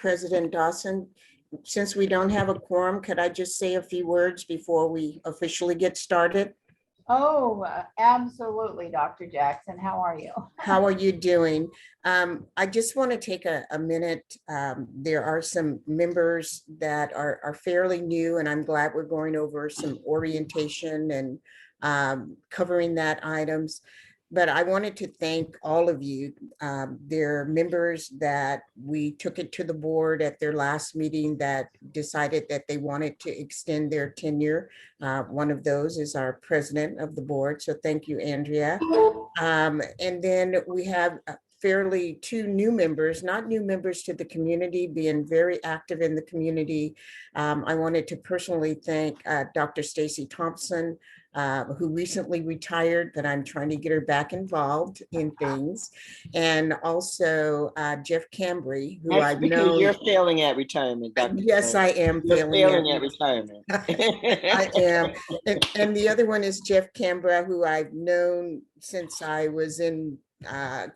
President Dawson. Since we don't have a quorum, could I just say a few words before we officially get started? Oh, absolutely, Dr. Jackson. How are you? How are you doing? I just want to take a minute. There are some members that are fairly new, and I'm glad we're going over some orientation and covering that items. But I wanted to thank all of you. There are members that we took it to the board at their last meeting that decided that they wanted to extend their tenure. One of those is our president of the board. So thank you, Andrea. And then we have fairly two new members, not new members to the community, being very active in the community. I wanted to personally thank Dr. Stacy Thompson, who recently retired, but I'm trying to get her back involved in things. And also Jeff Cambry, who That's I've because known. you're failing at retirement, Dr. Yes, I am You're failing at retirement. I am. And the other one is Jeff Cambra, who I've known since I was in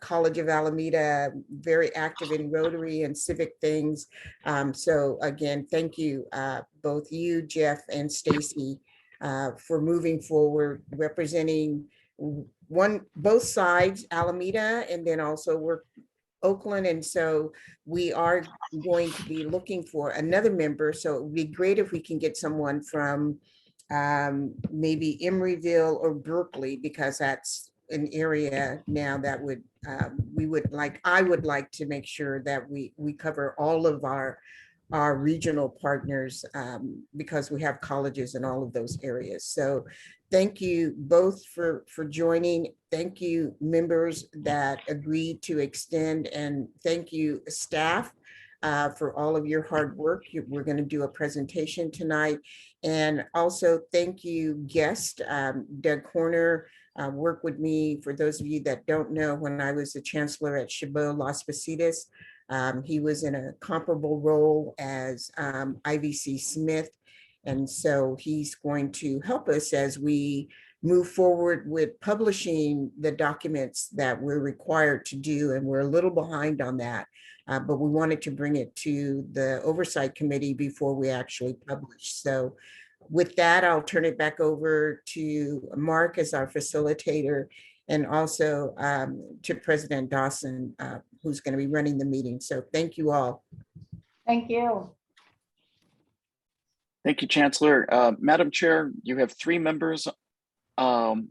College of Alameda, very active in Rotary and civic things. So again, thank you, both you, Jeff, and Stacy, for moving forward, representing both sides, Alameda, and then also we're Oakland. And so we are going to be looking for another member. So it would be great if we can get someone from maybe Emeryville or Berkeley, because that's an area now that would I would like to make sure that we cover all of our regional partners, because we have colleges in all of those areas. So thank you both for joining. Thank you, members that agreed to extend, and thank you, staff, for all of your hard work. We're going to do a presentation tonight. And also thank you, guest. Doug Horner worked with me, for those of you that don't know, when I was the chancellor at Chabot Las Positas. He was in a comparable role as IVC Smith. And so he's going to help us as we move forward with publishing the documents that we're required to do. And we're a little behind on that, but we wanted to bring it to the Oversight Committee before we actually publish. So with that, I'll turn it back over to Mark as our facilitator, and also to President Dawson, who's going to be running the meeting. So thank you all. Thank you. Thank you, Chancellor. Madam Chair, you have 3 members. Oh,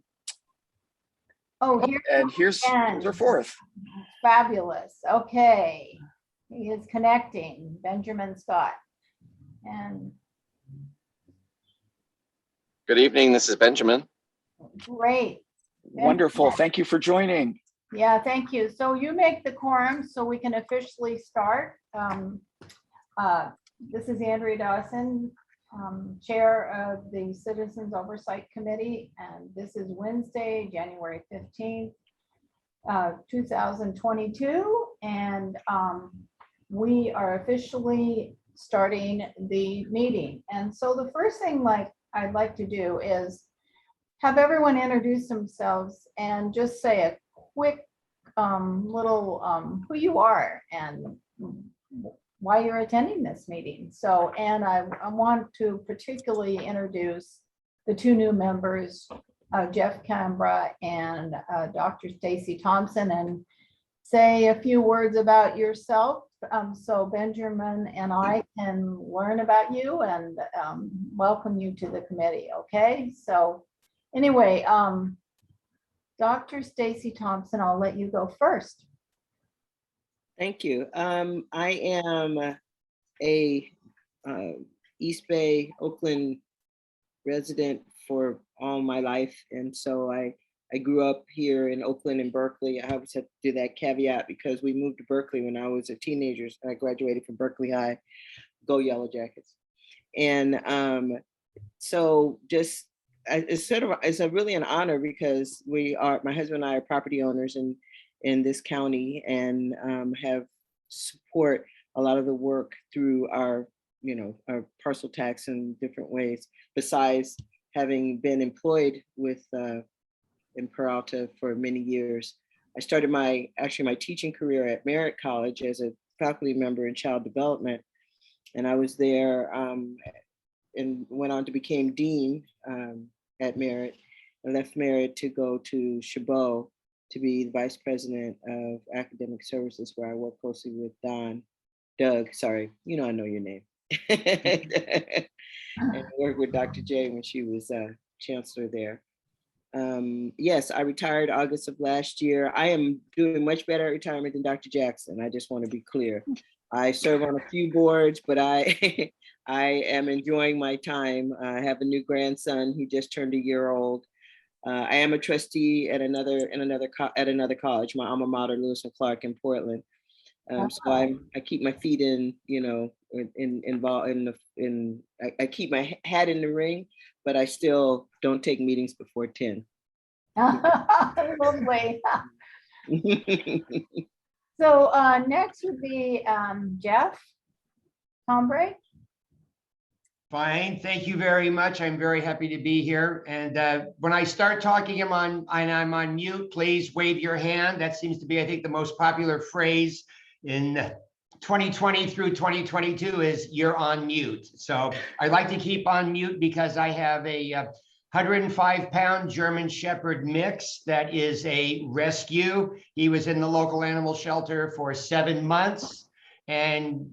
here's our 4th. Fabulous. Okay. He is connecting, Benjamin Scott. And good evening, this is Benjamin. Great. Wonderful. Thank you for joining. Yeah, thank you. So you make the quorum so we can officially start. This is Andrea Dawson, Chair of the Citizens Oversight Committee, and this is Wednesday, January 15th, 2022, and we are officially starting the meeting. And so the first thing I'd like to do is have everyone introduce themselves and just say a quick little who you are and why you're attending this meeting. So, and I want to particularly introduce the 2 new members, Jeff Cambra and Dr. Stacy Thompson, and say a few words about yourself. So Benjamin and I can learn about you and welcome you to the committee. Okay, so anyway, Dr. Stacy Thompson, I'll let you go first. Thank you. I am a East Bay, Oakland resident for all my life. And so I grew up here in Oakland and Berkeley. I always have to do that caveat because we moved to Berkeley when I was a teenager, and I graduated from Berkeley High. Go Yellow Jackets. And so just it's really an honor because my husband and I are property owners in this county, and have support a lot of the work through our parcel tax in different ways, besides having been employed in Peralta for many years. I started my teaching career at Merritt College as a faculty member in child development. And I was there and went on to become dean at Merritt. I left Merritt to go to Chabot to be the vice president of academic services, where I work closely with Doug, sorry, you know I know your name. And I worked with Dr. J when she was chancellor there. Yes, I retired August of last year. I am doing much better at retirement than Dr. Jackson. I just want to be clear. I serve on a few boards, but I I am enjoying my time. I have a new grandson. He just turned a year old. I am a trustee at another college, my alma mater, Lewis and Clark in Portland. So I keep my feet in, you know, involved in I keep my hat in the ring, but I still don't take meetings before 10. Lovely. So next would be Jeff Combre. Fine, thank you very much. I'm very happy to be here. And when I start talking, I'm on mute. Please wave your hand. That seems to be, I think, the most popular phrase in 2020 through 2022 is "you're on mute." So I like to keep on mute because I have a 105-pound German Shepherd mix that is a rescue. He was in the local animal shelter for 7 months, and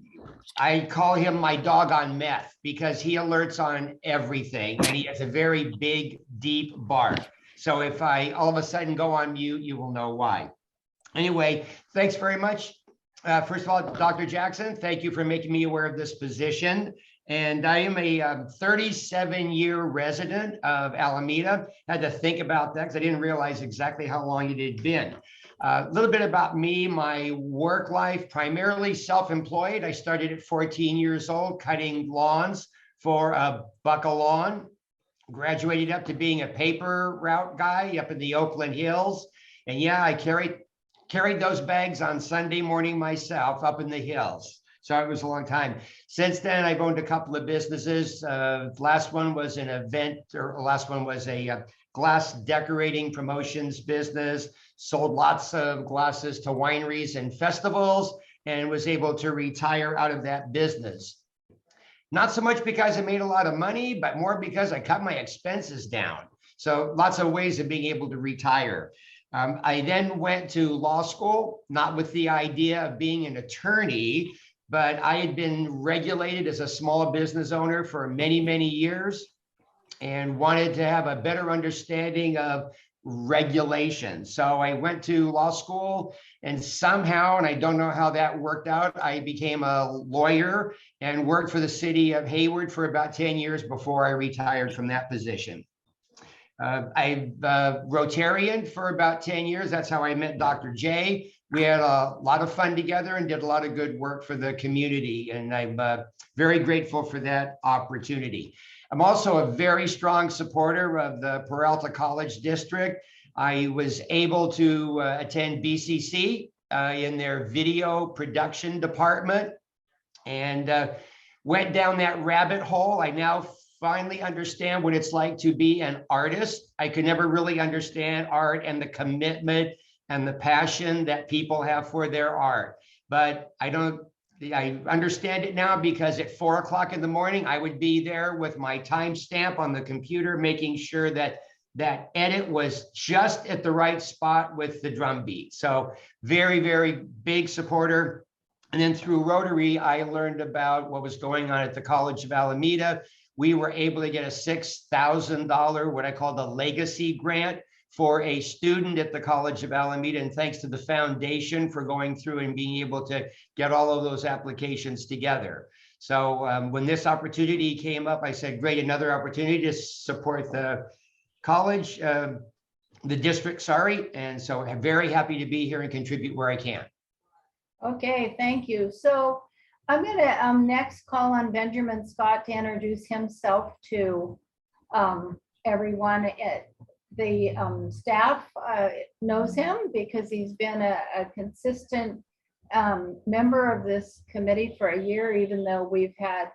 I call him my dog on meth because he alerts on everything, and he has a very big, deep bark. So if I all of a sudden go on mute, you will know why. Anyway, thanks very much. First of all, Dr. Jackson, thank you for making me aware of this position. And I am a 37-year resident of Alameda. Had to think about that because I didn't realize exactly how long it had been. A little bit about me, my work life, primarily self-employed. I started at 14 years old, cutting lawns for a buck a lawn. Graduated up to being a paper route guy up in the Oakland Hills. And yeah, I carried those bags on Sunday morning myself up in the hills. So it was a long time. Since then, I've owned a couple of businesses. Last one was an event, or last one was a glass decorating promotions business. Sold lots of glasses to wineries and festivals, and was able to retire out of that business. Not so much because I made a lot of money, but more because I cut my expenses down. So lots of ways of being able to retire. I then went to law school, not with the idea of being an attorney, but I had been regulated as a small business owner for many, many years and wanted to have a better understanding of regulation. So I went to law school, and somehow, and I don't know how that worked out, I became a lawyer and worked for the city of Hayward for about 10 years before I retired from that position. I Rotarian for about 10 years. That's how I met Dr. J. We had a lot of fun together and did a lot of good work for the community. And I'm very grateful for that opportunity. I'm also a very strong supporter of the Peralta College District. I was able to attend BCC in their video production department and went down that rabbit hole. I now finally understand what it's like to be an artist. I could never really understand art and the commitment and the passion that people have for their art. But I understand it now because at 4 o'clock in the morning, I would be there with my timestamp on the computer, making sure that that edit was just at the right spot with the drum beat. So very, very big supporter. And then through Rotary, I learned about what was going on at the College of Alameda. We were able to get a $6,000, what I call the legacy grant, for a student at the College of Alameda, and thanks to the foundation for going through and being able to get all of those applications together. So when this opportunity came up, I said, great, another opportunity to support the college, the district, sorry. And so I'm very happy to be here and contribute where I can. Okay, thank you. So I'm going to next call on Benjamin Scott to introduce himself to everyone. The staff knows him because he's been a consistent member of this committee for a year, even though we've had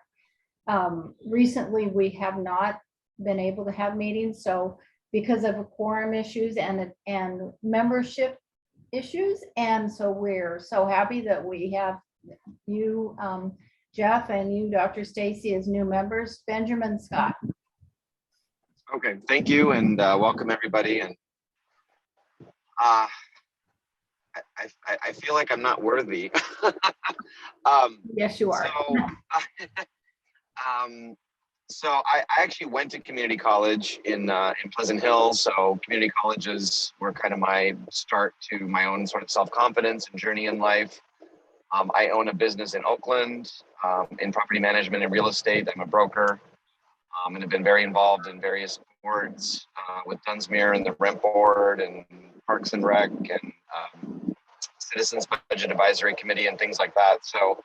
recently we have not been able to have meetings. So because of quorum issues and membership issues. And so we're so happy that we have you, Jeff, and you, Dr. Stacy, as new members. Benjamin Scott. Okay, thank you and welcome everybody. And I feel like I'm not worthy. Yes, you are. So I actually went to community college in Pleasant Hill. So community colleges were kind of my start to my own sort of self-confidence and journey in life. I own a business in Oakland in property management and real estate. I'm a broker and have been very involved in various boards with Dunsmuir and the Rent Board and Parks and Rec and Citizens Budget Advisory Committee and things like that. So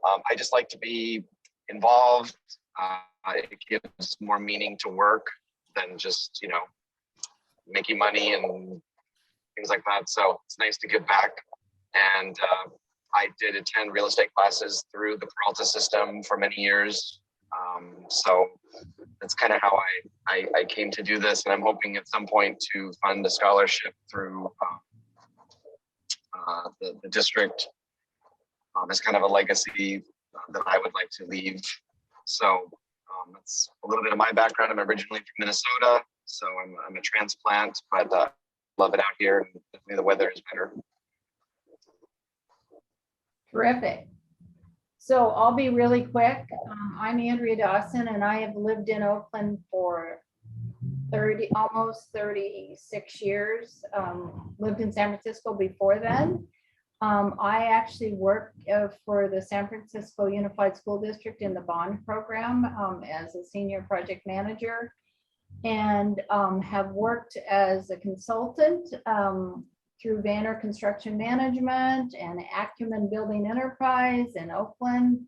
I just like to be involved. It gives more meaning to work than just, you know, making money and things like that. So it's nice to give back. And I did attend real estate classes through the Peralta system for many years. So that's kind of how I came to do this. And I'm hoping at some point to fund a scholarship through the district as kind of a legacy that I would like to leave. So that's a little bit of my background. I'm originally from Minnesota, so I'm a transplant, but love it out here. And definitely the weather is better. Terrific. So I'll be really quick. I'm Andrea Dawson, and I have lived in Oakland for almost 36 years. Lived in San Francisco before then. I actually work for the San Francisco Unified School District in the bond program as a senior project manager, and have worked as a consultant through Banner Construction Management and Acumen Building Enterprise in Oakland,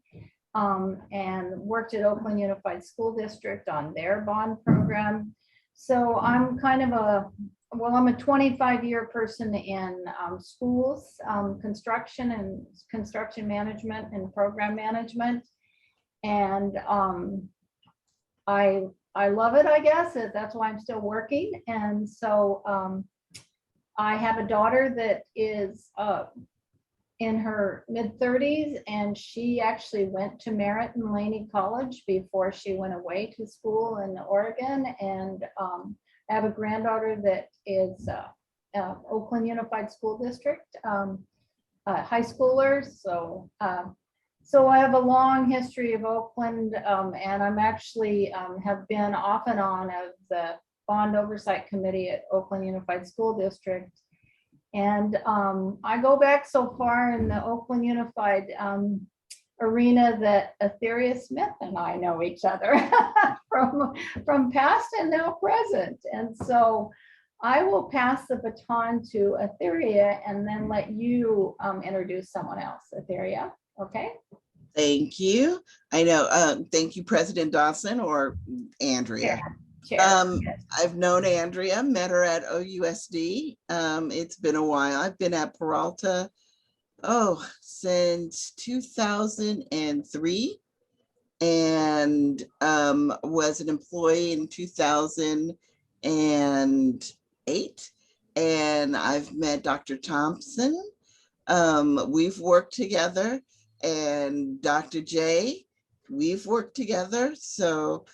and worked at Oakland Unified School District on their bond program. So I'm kind of I'm a 25-year person in schools, construction and construction management and program management. And I love it, I guess. That's why I'm still working. And so I have a daughter that is in her mid-30s, and she actually went to Merritt and Laney College before she went away to school in Oregon. And I have a granddaughter that is Oakland Unified School District high schoolers. So I have a long history of Oakland, and I'm actually have been off and on of the Bond Oversight Committee at Oakland Unified School District. And I go back so far in the Oakland Unified arena that Etheria Smith and I know each other from past and now present. And so I will pass the baton to Etheria and then let you introduce someone else. Etheria, okay? Thank you. I know, thank you, President Dawson or Andrea. Chair. Yes. I've known Andrea, met her at OUSD. It's been a while. I've been at Peralta, since 2003, and was an employee in 2008. And I've met Dr. Thompson. We've worked together, and Dr. J, we've worked together. So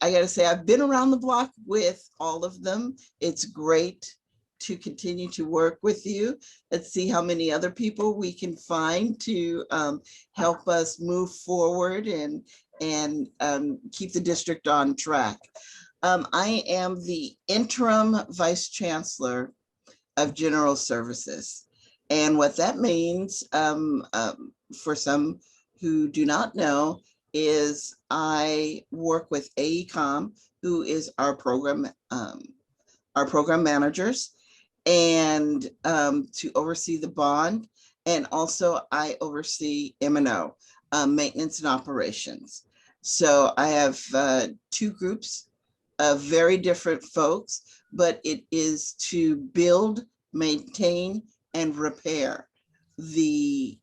I gotta say, I've been around the block with all of them. It's great to continue to work with you. Let's see how many other people we can find to help us move forward and keep the district on track. I am the interim Vice Chancellor of General Services. And what that means, for some who do not know, is I work with AECOM, who is our program managers, and to oversee the bond. And also I oversee M&O, maintenance and operations. So I have two groups of very different folks, but it is to build, maintain, and repair the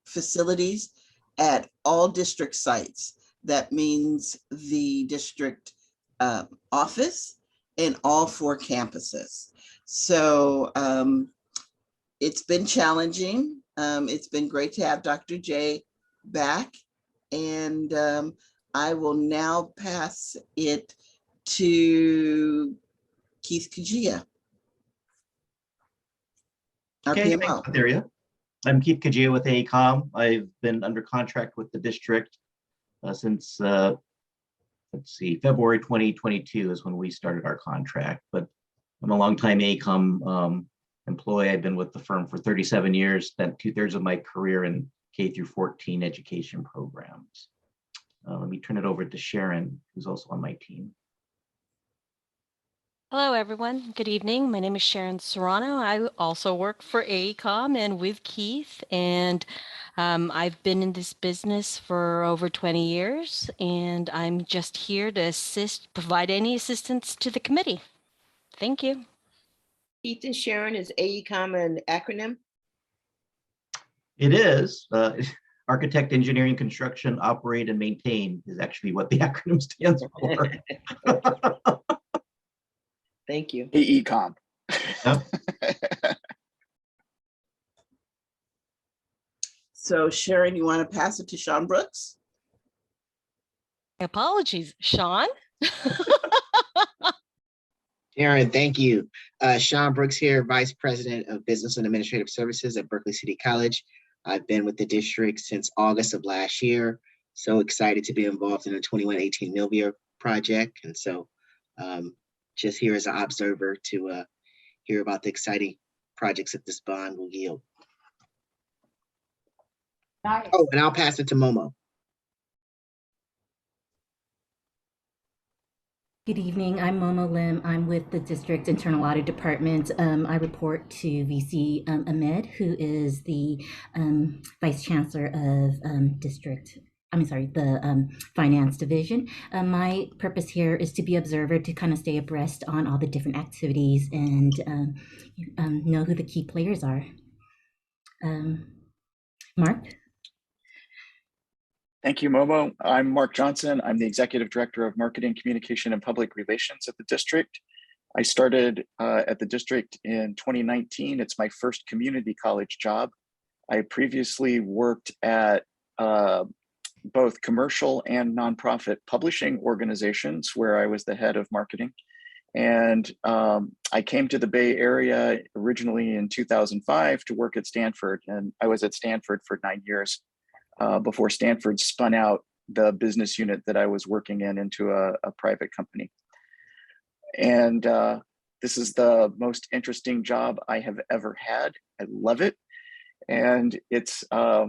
facilities at all district sites. That means the district office and all 4 campuses. So it's been challenging. It's been great to have Dr. J back. And I will now pass it to Keith Kajia, our Okay, thanks, PMO. Etheria. I'm Keith Kajia with AECOM. I've been under contract with the district since, let's see, February 2022 is when we started our contract, but I'm a longtime AECOM employee. I've been with the firm for 37 years, spent 2/3 of my career in K through 14 education programs. Let me turn it over to Sharon, who's also on my team. Hello, everyone. Good evening. My name is Sharon Serrano. I also work for AECOM and with Keith, and I've been in this business for over 20 years, and I'm just here to provide any assistance to the committee. Thank you. Keith and Sharon, is AECOM an acronym? It is. Architect, Engineering, Construction, Operate, and Maintain is actually what the acronym stands for. Thank you. AECOM. So Sharon, you want to pass it to Sean Brooks? Apologies, Sean. Sharon, thank you. Sean Brooks here, Vice President of Business and Administrative Services at Berkeley City College. I've been with the district since August of last year. So excited to be involved in the 2118 Millview project. And so just here as an observer to hear about the exciting projects that this bond will yield. Nice. Oh, and I'll pass it to Momo. Good evening, I'm Momo Lim. I'm with the District Internal Audit Department. I report to VC Ahmed, who is the Vice Chancellor of the Finance Division. My purpose here is to be observer to kind of stay abreast on all the different activities and know who the key players are. Mark? Thank you, Momo. I'm Mark Johnson. I'm the Executive Director of Marketing, Communication, and Public Relations at the district. I started at the district in 2019. It's my first community college job. I previously worked at both commercial and nonprofit publishing organizations where I was the head of marketing. And I came to the Bay Area originally in 2005 to work at Stanford. And I was at Stanford for 9 years. Before Stanford spun out the business unit that I was working in into a private company. And this is the most interesting job I have ever had. I love it. And it's, yeah,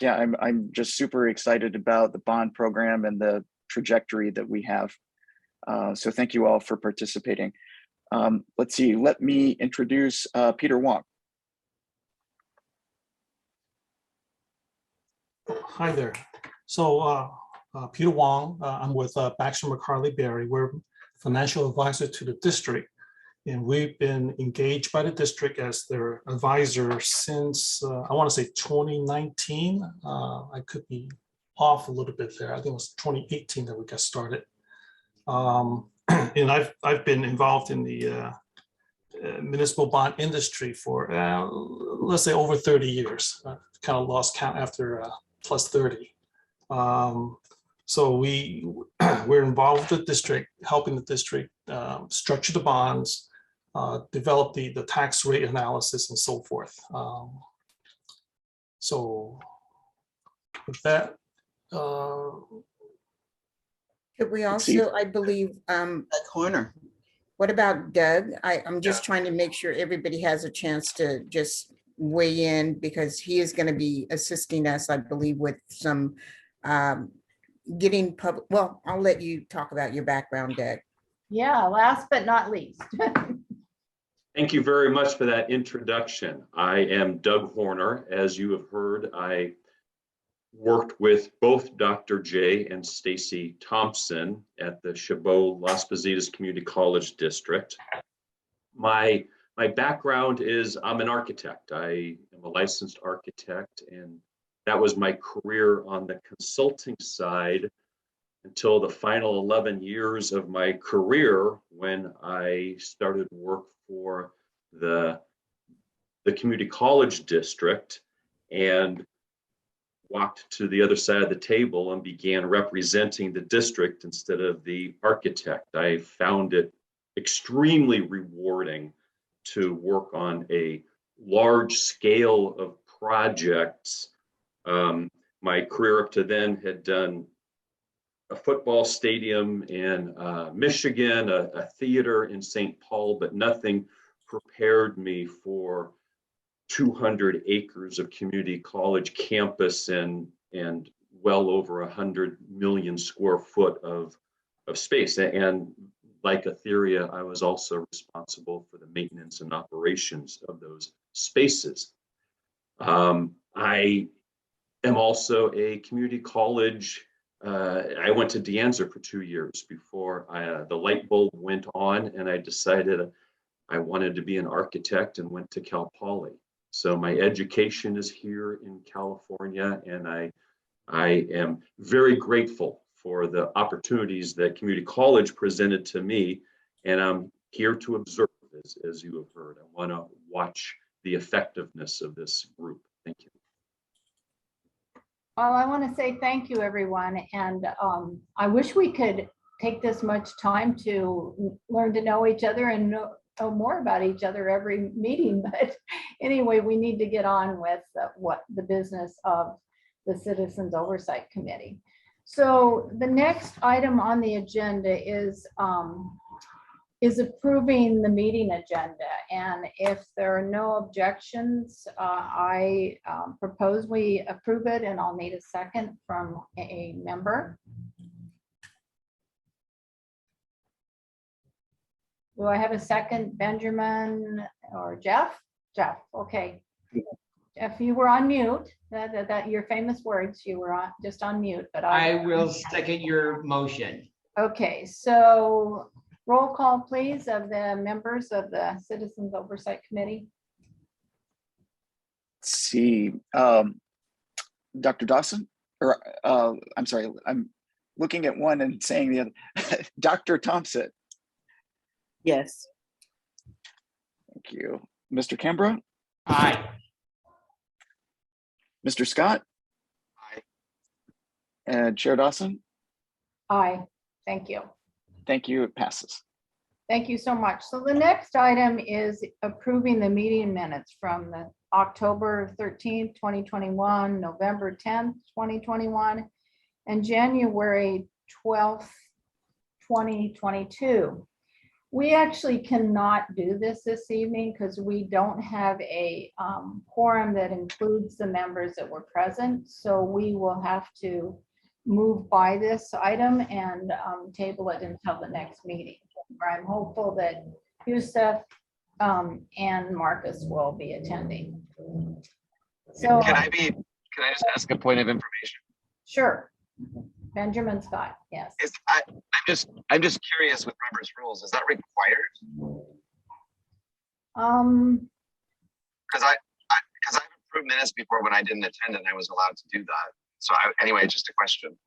I'm just super excited about the bond program and the trajectory that we have. So thank you all for participating. Let's see, let me introduce Peter Wong. Hi there. So Peter Wong, I'm with Baxter McCarley Berry. We're financial advisor to the district, and we've been engaged by the district as their advisor since I want to say 2019. I could be off a little bit there. I think it was 2018 that we got started. And I've been involved in the municipal bond industry for let's say over 30 years. Kind of lost count after plus 30. So we're involved with the district, helping the district structure the bonds, develop the tax rate analysis and so forth. So with that, Could we also, I believe, That corner. what about Doug? I'm just trying to make sure everybody has a chance to just weigh in because he is going to be assisting us, I believe, with some getting public. Well, I'll let you talk about your background, Doug. Yeah, last but not least. Thank you very much for that introduction. I am Doug Horner. As you have heard, I worked with both Dr. J and Stacy Thompson at the Chabot Las Positas Community College District. My background is I'm an architect. I am a licensed architect, and that was my career on the consulting side until the final 11 years of my career when I started work for the community college district. and walked to the other side of the table and began representing the district instead of the architect. I found it extremely rewarding to work on a large scale of projects. My career up to then had done a football stadium in Michigan, a theater in St. Paul, but nothing prepared me for 200 acres of community college campus and well over 100 million square foot of space. And like Etheria, I was also responsible for the maintenance and operations of those spaces. I am also a community college. I went to De Anza for 2 years before the light bulb went on, and I decided I wanted to be an architect and went to Cal Poly. So my education is here in California, and I am very grateful for the opportunities that community college presented to me, and I'm here to observe, as you have heard. I want to watch the effectiveness of this group. Thank you. Well, I want to say thank you, everyone. And I wish we could take this much time to learn to know each other and know more about each other every meeting. But anyway, we need to get on with what the business of the Citizens Oversight Committee. So the next item on the agenda is approving the meeting agenda. And if there are no objections, I propose we approve it, and I'll need a second from a member. Do I have a second, Benjamin or Jeff? Jeff, okay. Jeff, you were on mute. That your famous words, you were just on mute, but I will second your motion. Okay, so roll call, please, of the members of the Citizens Oversight Committee. Let's see, Dr. Dawson, or I'm sorry, I'm looking at one and saying the other. Dr. Thompson. Yes. Thank you. Mr. Canberra. Aye. Mr. Scott. Aye. And Chair Dawson. Aye, thank you. Thank you. It passes. Thank you so much. So the next item is approving the meeting minutes from the October 13th, 2021, November 10th, 2021, and January 12th, 2022. We actually cannot do this evening because we don't have a quorum that includes the members that were present. So we will have to move by this item and table it until the next meeting. I'm hopeful that Yusuf and Marcus will be attending. So Can I just ask a point of information? Sure. Benjamin Scott, yes. I'm just curious with Robert's rules. Is that required? Because I've approved minutes before when I didn't attend and I was allowed to do that. So anyway, just a question.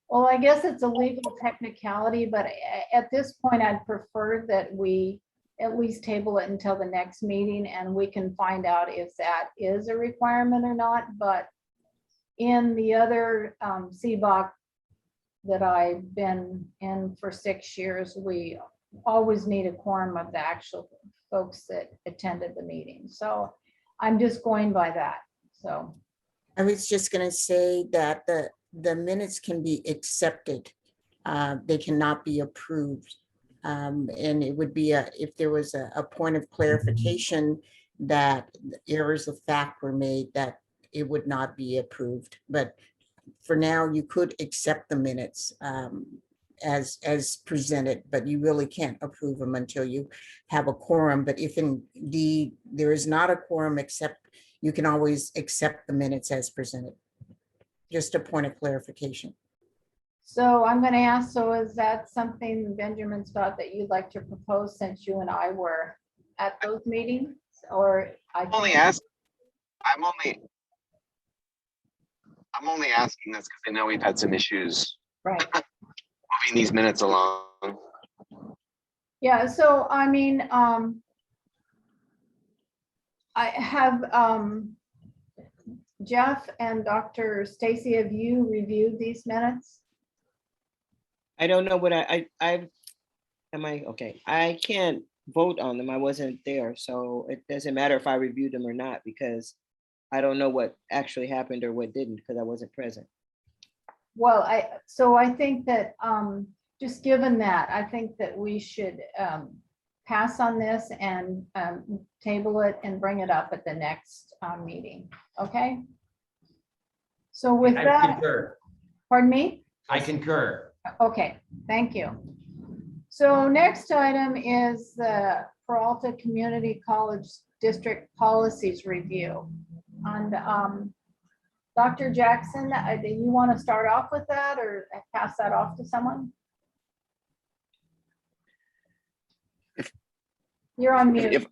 Well, I guess it's a legal technicality, but at this point, I'd prefer that we at least table it until the next meeting and we can find out if that is a requirement or not. But in the other CBOC that I've been in for 6 years, we always need a quorum of the actual folks that attended the meeting. So I'm just going by that. So I was just going to say that the minutes can be accepted. They cannot be approved. And it would be if there was a point of clarification that errors of fact were made, that it would not be approved. But for now, you could accept the minutes as presented, but you really can't approve them until you have a quorum. But if indeed there is not a quorum, you can always accept the minutes as presented. Just a point of clarification. So I'm going to ask, so is that something, Benjamin Scott, that you'd like to propose since you and I were at those meetings? Or I'm only asking this because I know we've had some issues right moving these minutes along. Yeah, so I mean, I have Jeff and Dr. Stacy, have you reviewed these minutes? I don't know what am I, okay, I can't vote on them. I wasn't there, so it doesn't matter if I reviewed them or not, because I don't know what actually happened or what didn't, because I wasn't present. Well, I think that, just given that, I think that we should pass on this and table it and bring it up at the next meeting, okay? So with I that, concur. pardon me? I concur. Okay, thank you. So next item is the Peralta Community College District Policies Review. And Dr. Jackson, do you want to start off with that or pass that off to someone? You're on mute.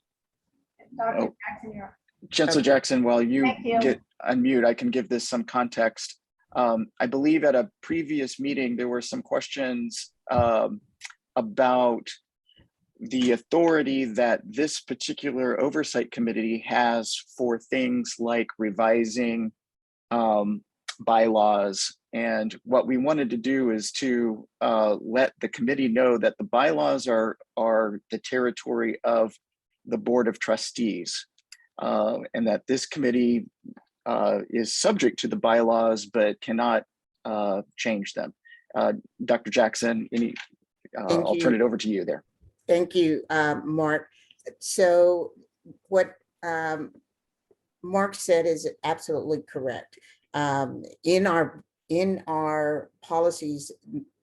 Dr. Jackson, you're on. Chancellor Jackson, while you Thank you. get unmute, I can give this some context. I believe at a previous meeting, there were some questions about the authority that this particular oversight committee has for things like revising bylaws. And what we wanted to do is to let the committee know that the bylaws are the territory of the Board of Trustees, and that this committee is subject to the bylaws but cannot change them. Dr. Jackson, I'll turn it over to you there. Thank you, Mark. So what Mark said is absolutely correct. In our policies,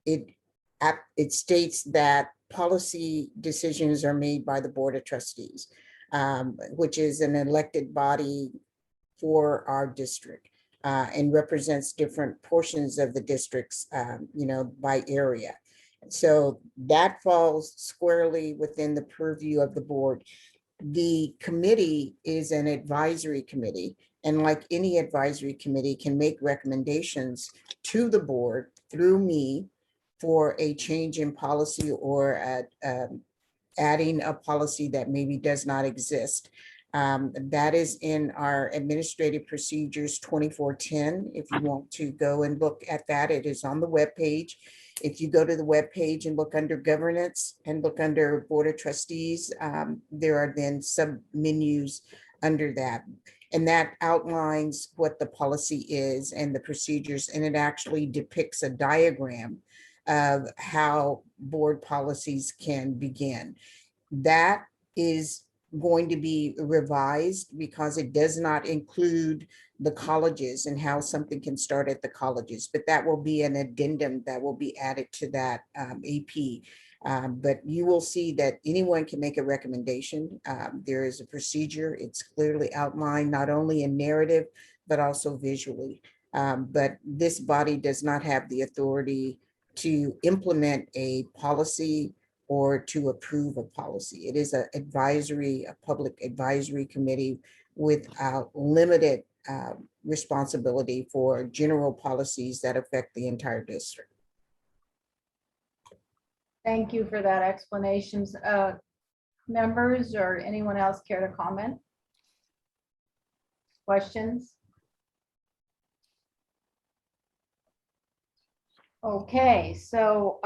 it states that policy decisions are made by the Board of Trustees, which is an elected body for our district, and represents different portions of the districts, by area. So that falls squarely within the purview of the board. The committee is an advisory committee, and like any advisory committee, can make recommendations to the board through me for a change in policy or adding a policy that maybe does not exist. That is in our Administrative Procedures 2410. If you want to go and look at that, it is on the webpage. If you go to the webpage and look under Governance and look under Board of Trustees, there are then sub-menus under that. And that outlines what the policy is and the procedures, and it actually depicts a diagram of how board policies can begin. That is going to be revised because it does not include the colleges and how something can start at the colleges, but that will be an addendum that will be added to that AP. But you will see that anyone can make a recommendation. There is a procedure. It's clearly outlined, not only in narrative, but also visually. But this body does not have the authority to implement a policy or to approve a policy. It is a public advisory committee without limited responsibility for general policies that affect the entire district. Thank you for that explanations. Members or anyone else care to comment? Questions? Okay, so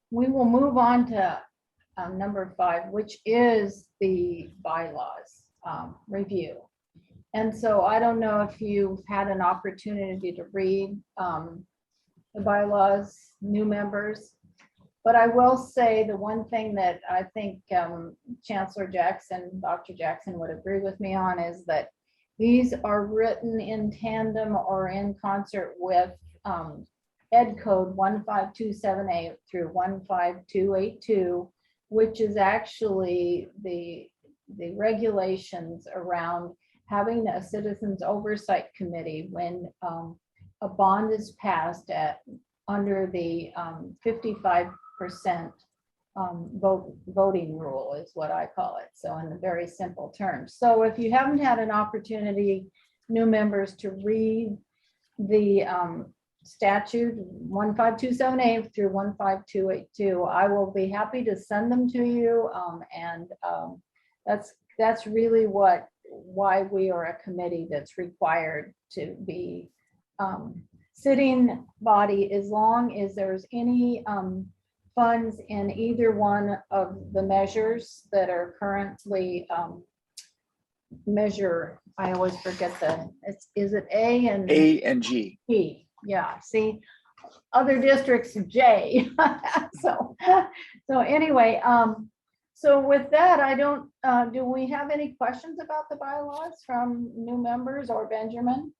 we will move on to number 5, which is the bylaws review. And so I don't know if you've had an opportunity to read the bylaws, new members, but I will say the one thing that I think Chancellor Jackson, Dr. Jackson would agree with me on is that these are written in tandem or in concert with Ed Code 15278 through 15282, which is actually the regulations around having a citizens oversight committee when a bond is passed under the 55% voting rule is what I call it. So in a very simple terms. So if you haven't had an opportunity, new members, to read the statute 15278 through 15282, I will be happy to send them to you. That's really what why we are a committee that's required to be sitting body as long as there's any funds in either one of the measures that are currently measure. I always forget is it A and A and G. P? Yeah, see, other districts J. So anyway, so with that, I don't, do we have any questions about the bylaws from new members or Benjamin?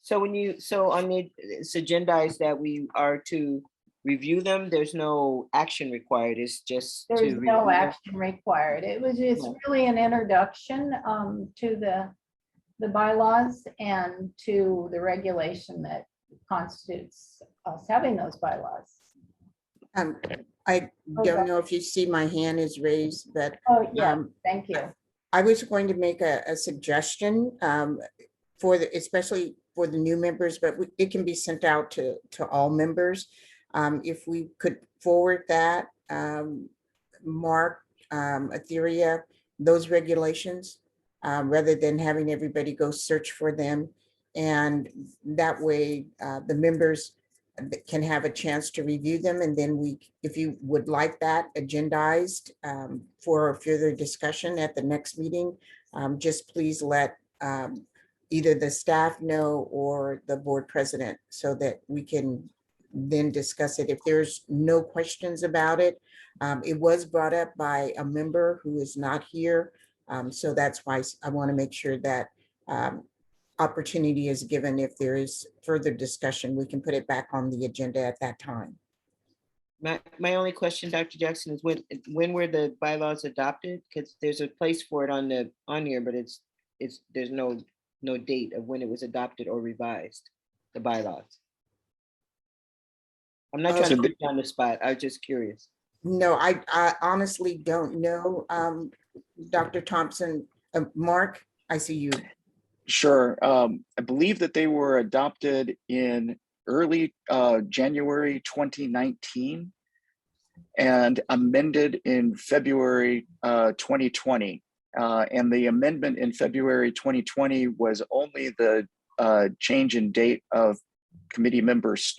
So on it's agendized that we are to review them, there's no action required, it's just to There's review no them. action required. It's really an introduction to the bylaws and to the regulation that constitutes us having those bylaws. I don't know if you see my hand is raised, but Oh, yeah, thank you. I was going to make a suggestion for especially for the new members, but it can be sent out to all members. If we could forward that, Mark, Etheria, those regulations, rather than having everybody go search for them. And that way the members can have a chance to review them. And then if you would like that agendized for further discussion at the next meeting, just please let either the staff know or the board president so that we can then discuss it. If there's no questions about it, it was brought up by a member who is not here. So that's why I want to make sure that opportunity is given. If there is further discussion, we can put it back on the agenda at that time. My only question, Dr. Jackson, is when were the bylaws adopted? Because there's a place for it on here, but there's no date of when it was adopted or revised, the bylaws. I'm not trying to put you on the spot. I was just curious. No, I honestly don't know, Dr. Thompson. Mark, I see you. Sure. I believe that they were adopted in early January 2019 and amended in February 2020. And the amendment in February 2020 was only the change in date of committee members'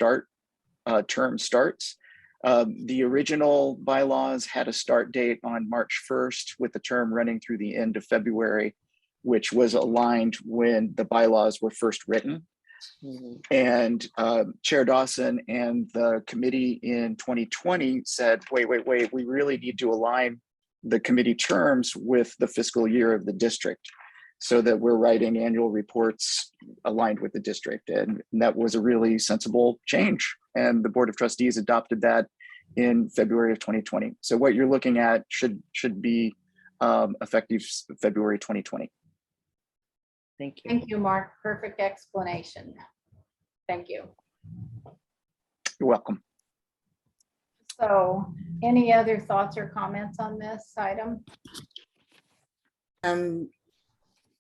term starts. The original bylaws had a start date on March 1st with the term running through the end of February, which was aligned when the bylaws were first written. Mm-hmm. And Chair Dawson and the committee in 2020 said, wait, we really need to align the committee terms with the fiscal year of the district so that we're writing annual reports aligned with the district. And that was a really sensible change. And the Board of Trustees adopted that in February of 2020. So what you're looking at should be effective February 2020. Thank you. Thank you, Mark. Perfect explanation. Thank you. You're welcome. So any other thoughts or comments on this item?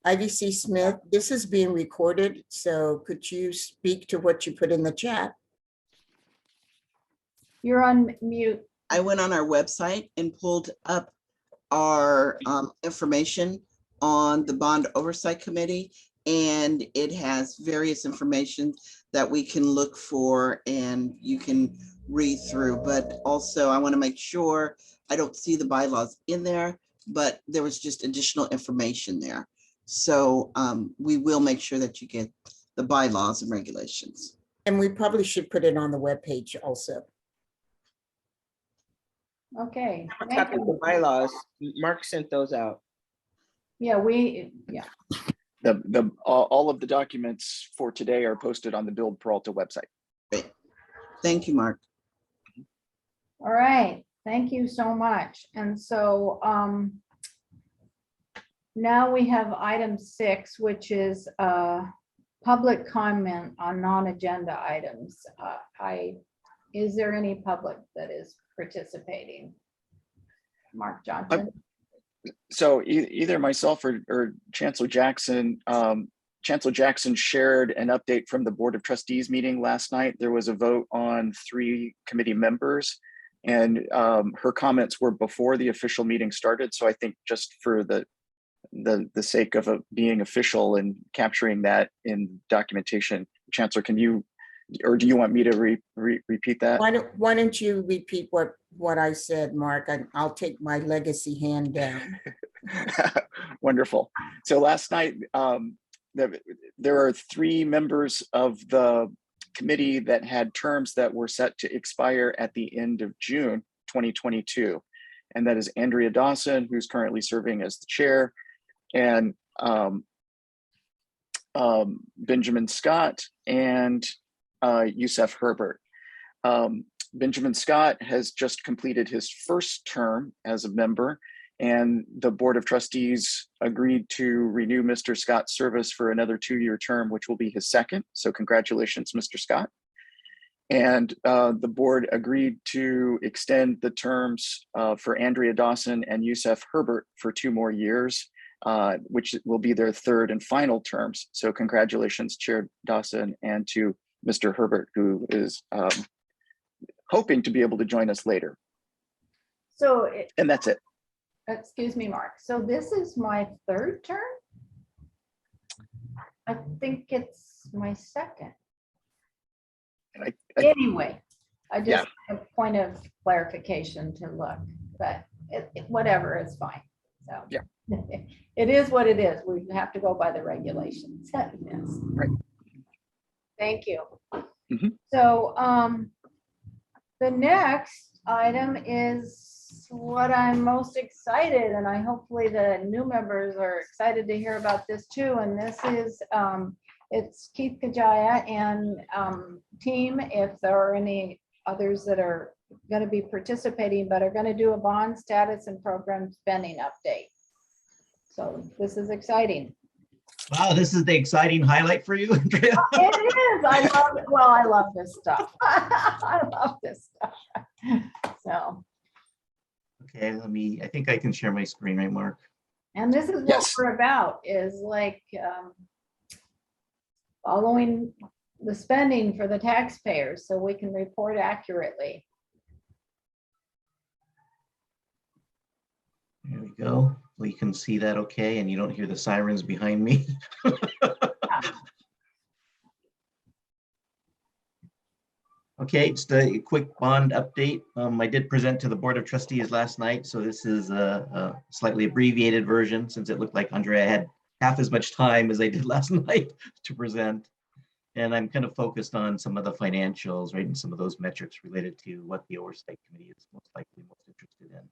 Ivy C. Smith, this is being recorded. So could you speak to what you put in the chat? You're on mute. I went on our website and pulled up our information on the Bond Oversight Committee, and it has various information that we can look for and you can read through. But also I want to make sure, I don't see the bylaws in there, but there was just additional information there. So we will make sure that you get the bylaws and regulations. And we probably should put it on the webpage also. Okay. A copy of the bylaws, Mark sent those out. Yeah, All of the documents for today are posted on the Build Peralta website. Great. Thank you, Mark. all right. Thank you so much. And so now we have item 6, which is public comment on non-agenda items. Is there any public that is participating? Mark Johnson. So either myself or Chancellor Jackson. Chancellor Jackson shared an update from the Board of Trustees meeting last night. There was a vote on 3 committee members, and her comments were before the official meeting started. So I think just for the the sake of being official and capturing that in documentation. Chancellor, can you, or do you want me to repeat that? Why don't you repeat what I said, Mark? I'll take my legacy hand down. Wonderful. So last night, there are 3 members of the committee that had terms that were set to expire at the end of June 2022. And that is Andrea Dawson, who's currently serving as the chair, and Benjamin Scott and Yusef Herbert. Benjamin Scott has just completed his first term as a member, and the Board of Trustees agreed to renew Mr. Scott's service for another 2-year term, which will be his second. So congratulations, Mr. Scott. And the board agreed to extend the terms for Andrea Dawson and Yusef Herbert for 2 more years, which will be their 3rd and final terms. So congratulations, Chair Dawson, and to Mr. Herbert, who is hoping to be able to join us later. So, And that's it. excuse me, Mark. So this is my 3rd term? I think it's my 2nd. Anyway, I just have a point of clarification to look, but whatever, it's fine. So yeah, it is what it is. We have to go by the regulations. Yes. Right. Thank you. Mm-hmm. So the next item is what I'm most excited, and I hopefully the new members are excited to hear about this too. And this is it's Keith Kajaya and team, if there are any others that are going to be participating, but are going to do a bond status and program spending update. So this is exciting. Wow, this is the exciting highlight for you, Andrea. It is. I love it. Well, I love this stuff. I love this stuff. So. Okay, I think I can share my screen, right, Mark? And this is what we're about, is like following the spending for the taxpayers so we can report accurately. There we go. We can see that okay, and you don't hear the sirens behind me. Okay, just a quick bond update. I did present to the Board of Trustees last night, so this is a slightly abbreviated version since it looked like Andrea had half as much time as I did last night to present. And I'm kind of focused on some of the financials, right, and some of those metrics related to what the Oversight Committee is most likely most interested in.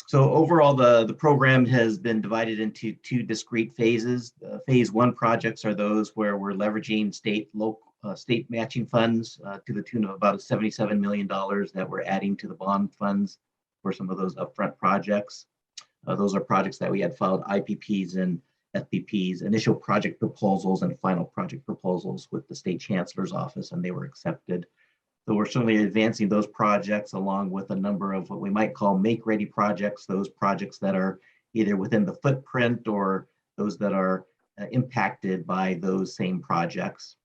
So overall, the program has been divided into 2 discrete phases. Phase 1 projects are those where we're leveraging state matching funds to the tune of about $77 million that we're adding to the bond funds for some of those upfront projects. Those are projects that we had filed IPPs and FPPs, initial project proposals and final project proposals with the State Chancellor's Office, and they were accepted. So we're certainly advancing those projects along with a number of what we might call make-ready projects, those projects that are either within the footprint or those that are impacted by those same projects.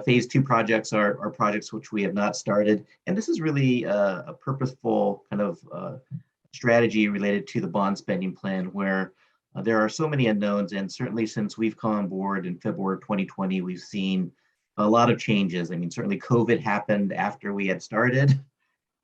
Phase 2 projects are projects which we have not started, and this is really a purposeful kind of strategy related to the bond spending plan where there are so many unknowns, and certainly since we've come on board in February 2020, we've seen a lot of changes. I mean, certainly COVID happened after we had started,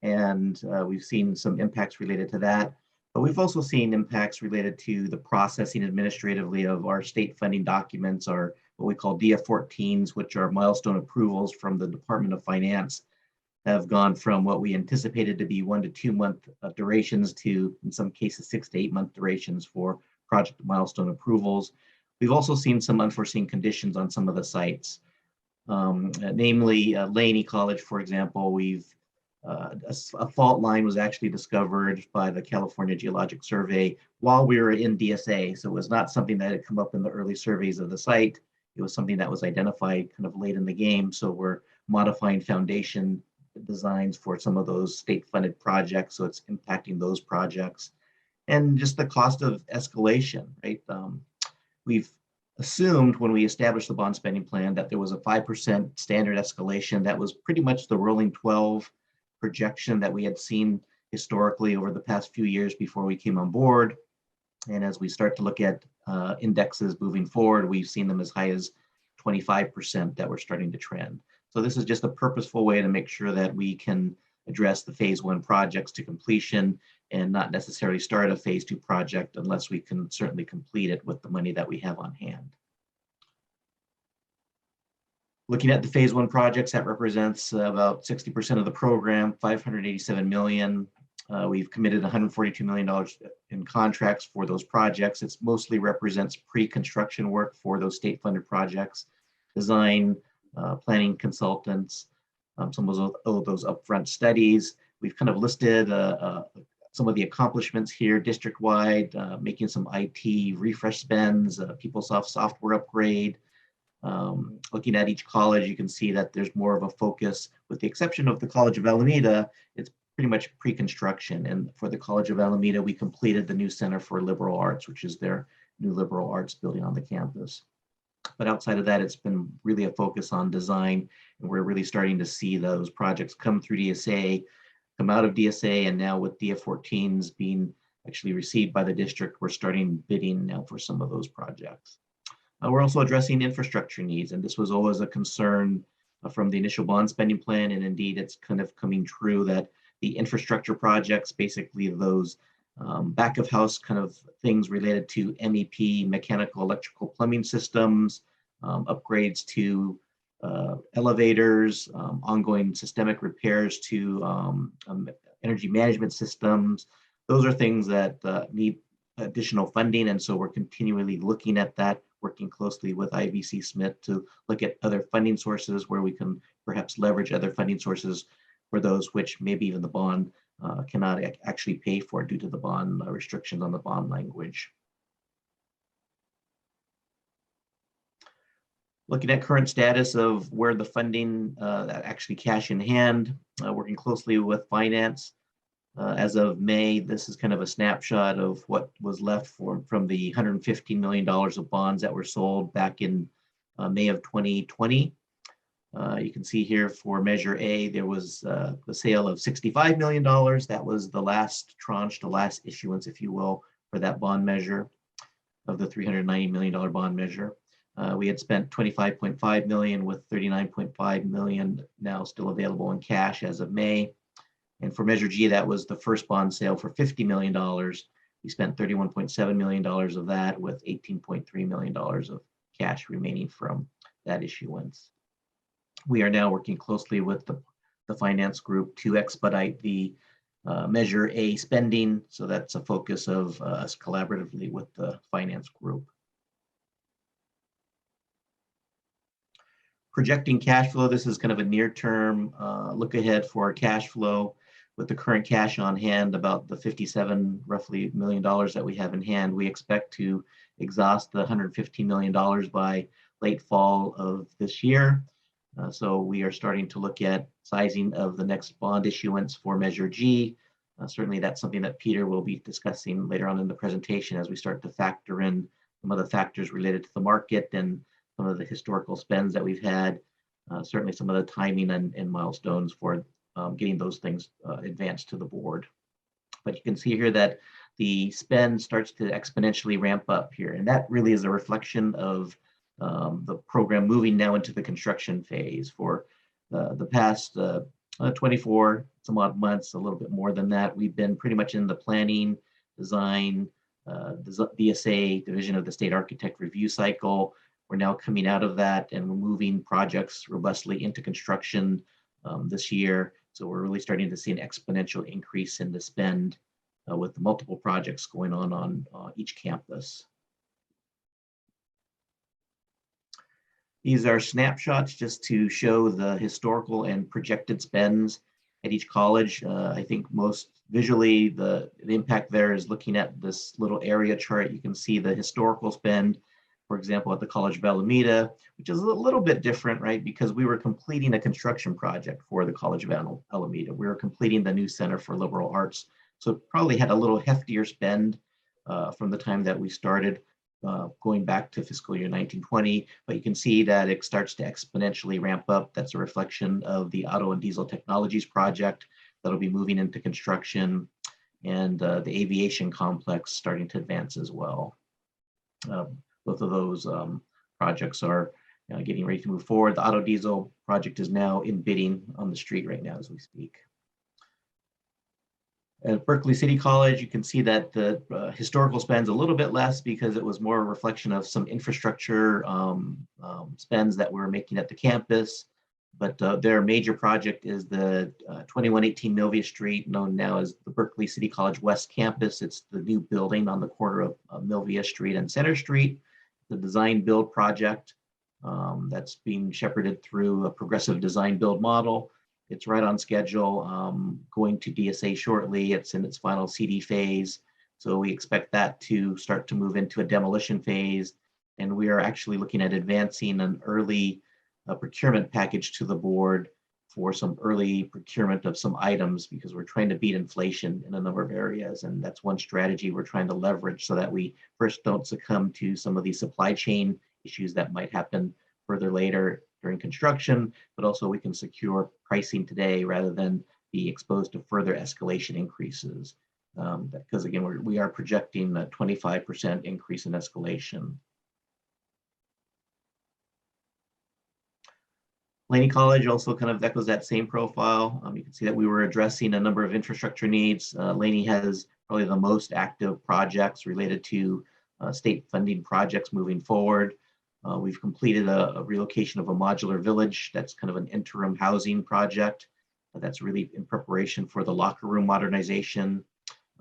and we've seen some impacts related to that. But we've also seen impacts related to the processing administratively of our state funding documents, or what we call DF-14s, which are milestone approvals from the Department of Finance, have gone from what we anticipated to be 1 to 2 month durations to, in some cases, 6 to 8 month durations for project milestone approvals. We've also seen some unforeseen conditions on some of the sites, namely Laney College, for example. A fault line was actually discovered by the California Geologic Survey while we were in DSA. So it was not something that had come up in the early surveys of the site. It was something that was identified kind of late in the game. So we're modifying foundation designs for some of those state funded projects. So it's impacting those projects. And just the cost of escalation, right? We've assumed when we established the bond spending plan that there was a 5% standard escalation that was pretty much the rolling 12 projection that we had seen historically over the past few years before we came on board. And as we start to look at indexes moving forward, we've seen them as high as 25% that we're starting to trend. So this is just a purposeful way to make sure that we can address the phase 1 projects to completion and not necessarily start a phase 2 project unless we can certainly complete it with the money that we have on hand. Looking at the phase 1 projects, that represents about 60% of the program, 587 million. We've committed $142 million in contracts for those projects. It mostly represents pre-construction work for those state-funded projects, design, planning consultants, some of those upfront studies. We've kind of listed some of the accomplishments here district-wide, making some IT refresh spends, PeopleSoft software upgrade. Looking at each college, you can see that there's more of a focus, with the exception of the College of Alameda, it's pretty much pre-construction. And for the College of Alameda, we completed the new Center for Liberal Arts, which is their new liberal arts building on the campus. But outside of that, it's been really a focus on design, and we're really starting to see those projects come through DSA, come out of DSA, and now with DF14s being actually received by the district, we're starting bidding now for some of those projects. We're also addressing infrastructure needs, and this was always a concern from the initial bond spending plan, and indeed it's kind of coming true that the infrastructure projects, basically those back of house kind of things related to MEP, mechanical, electrical, plumbing systems, upgrades to elevators, ongoing systemic repairs to energy management systems. Those are things that need additional funding, and so we're continually looking at that, working closely with IVC Smith to look at other funding sources where we can perhaps leverage other funding sources for those which maybe even the bond cannot actually pay for due to the bond restrictions on the bond language. Looking at current status of where the funding, actually cash in hand, working closely with finance. As of May, this is kind of a snapshot of what was left from the $115 million of bonds that were sold back in May of 2020. You can see here for Measure A, there was the sale of $65 million. That was the last tranche, the last issuance, if you will, for that bond measure of the $390 million bond measure. We had spent $25.5 million with $39.5 million now still available in cash as of May. And for Measure G, that was the first bond sale for $50 million. We spent $31.7 million of that with $18.3 million of cash remaining from that issuance. We are now working closely with the finance group to expedite the Measure A spending. So that's a focus of us collaboratively with the finance group. Projecting cash flow, this is kind of a near-term look ahead for our cash flow. With the current cash on hand, about the roughly $57 million that we have in hand, we expect to exhaust the $115 million by late fall of this year. So we are starting to look at sizing of the next bond issuance for Measure G. Certainly that's something that Peter will be discussing later on in the presentation as we start to factor in some of the factors related to the market and some of the historical spends that we've had, certainly some of the timing and milestones for getting those things advanced to the board. But you can see here that the spend starts to exponentially ramp up here. And that really is a reflection of the program moving now into the construction phase. For the past 24 some odd months, a little bit more than that, we've been pretty much in the planning, design, DSA, Division of the State Architect review cycle. We're now coming out of that and we're moving projects robustly into construction this year. So we're really starting to see an exponential increase in the spend with the multiple projects going on each campus. These are snapshots just to show the historical and projected spends at each college. I think most visually the impact there is looking at this little area chart. You can see the historical spend, for example, at the College of Alameda, which is a little bit different, right? Because we were completing a construction project for the College of Alameda. We were completing the new Center for Liberal Arts. So it probably had a little heftier spend from the time that we started going back to fiscal year 1920, but you can see that it starts to exponentially ramp up. That's a reflection of the Auto and Diesel Technologies project, that'll be moving into construction, and the aviation complex starting to advance as well. Both of those projects are getting ready to move forward. The auto diesel project is now in bidding on the street right now as we speak. At Berkeley City College, you can see that the historical spend's a little bit less because it was more a reflection of some infrastructure spends that we're making at the campus. But their major project is the 2118 Milvia Street, known now as the Berkeley City College West Campus. It's the new building on the corner of Milvia Street and Center Street. The design build project that's being shepherded through a progressive design build model. It's right on schedule, going to DSA shortly. It's in its final CD phase. So we expect that to start to move into a demolition phase. And we are actually looking at advancing an early procurement package to the board for some early procurement of some items, because we're trying to beat inflation in a number of areas. And that's one strategy we're trying to leverage so that we first don't succumb to some of these supply chain issues that might happen further later during construction, but also we can secure pricing today rather than be exposed to further escalation increases. Because again, we are projecting a 25% increase in escalation. Laney College also kind of echoes that same profile. You can see that we were addressing a number of infrastructure needs. Laney has probably the most active projects related to state funding projects moving forward. We've completed a relocation of a modular village. That's kind of an interim housing project. That's really in preparation for the locker room modernization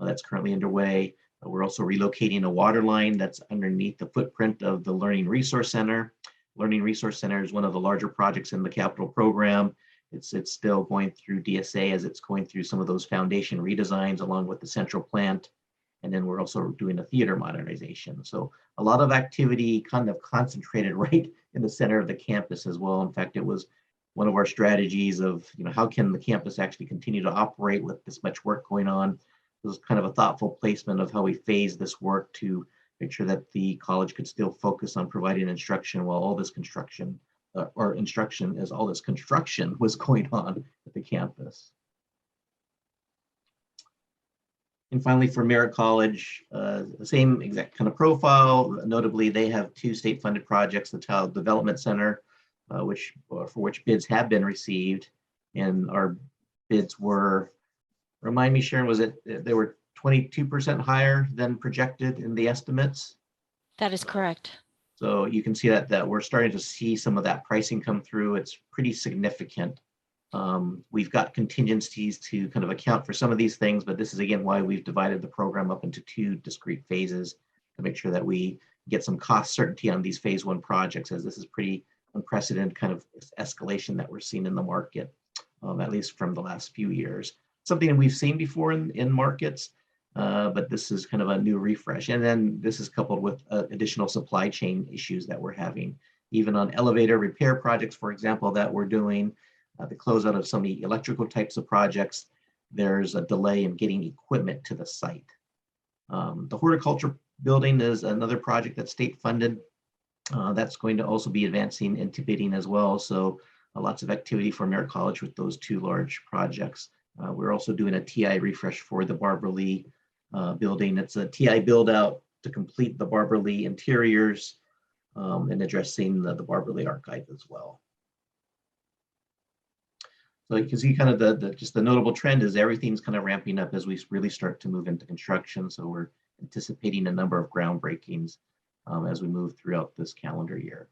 that's currently underway. We're also relocating a water line that's underneath the footprint of the Learning Resource Center. Learning Resource Center is one of the larger projects in the capital program. It's still going through DSA as it's going through some of those foundation redesigns along with the central plant. And then we're also doing a theater modernization. So a lot of activity kind of concentrated right in the center of the campus as well. In fact, it was one of our strategies of, how can the campus actually continue to operate with this much work going on? It was kind of a thoughtful placement of how we phase this work to make sure that the college could still focus on providing instruction while all this construction all this construction was going on at the campus. And finally, for Merritt College, the same exact kind of profile. Notably, they have 2 state-funded projects, the Child Development Center, for which bids have been received. And our bids were, remind me, Sharon, they were 22% higher than projected in the estimates? That is correct. So you can see that we're starting to see some of that pricing come through. It's pretty significant. We've got contingencies to kind of account for some of these things, but this is again why we've divided the program up into 2 discrete phases to make sure that we get some cost certainty on these phase 1 projects, as this is pretty unprecedented kind of escalation that we're seeing in the market, at least from the last few years. Something that we've seen before in markets, but this is kind of a new refresh. And then this is coupled with additional supply chain issues that we're having, even on elevator repair projects, for example, that we're doing. The closeout of some of the electrical types of projects, there's a delay in getting equipment to the site. The horticulture building is another project that's state funded. That's going to also be advancing into bidding as well. So lots of activity for Merritt College with those 2 large projects. We're also doing a TI refresh for the Barbara Lee building. It's a TI build out to complete the Barbara Lee interiors and addressing the Barbara Lee archive as well. So you can see kind of just the notable trend is everything's kind of ramping up as we really start to move into construction. So we're anticipating a number of groundbreakings as we move throughout this calendar year.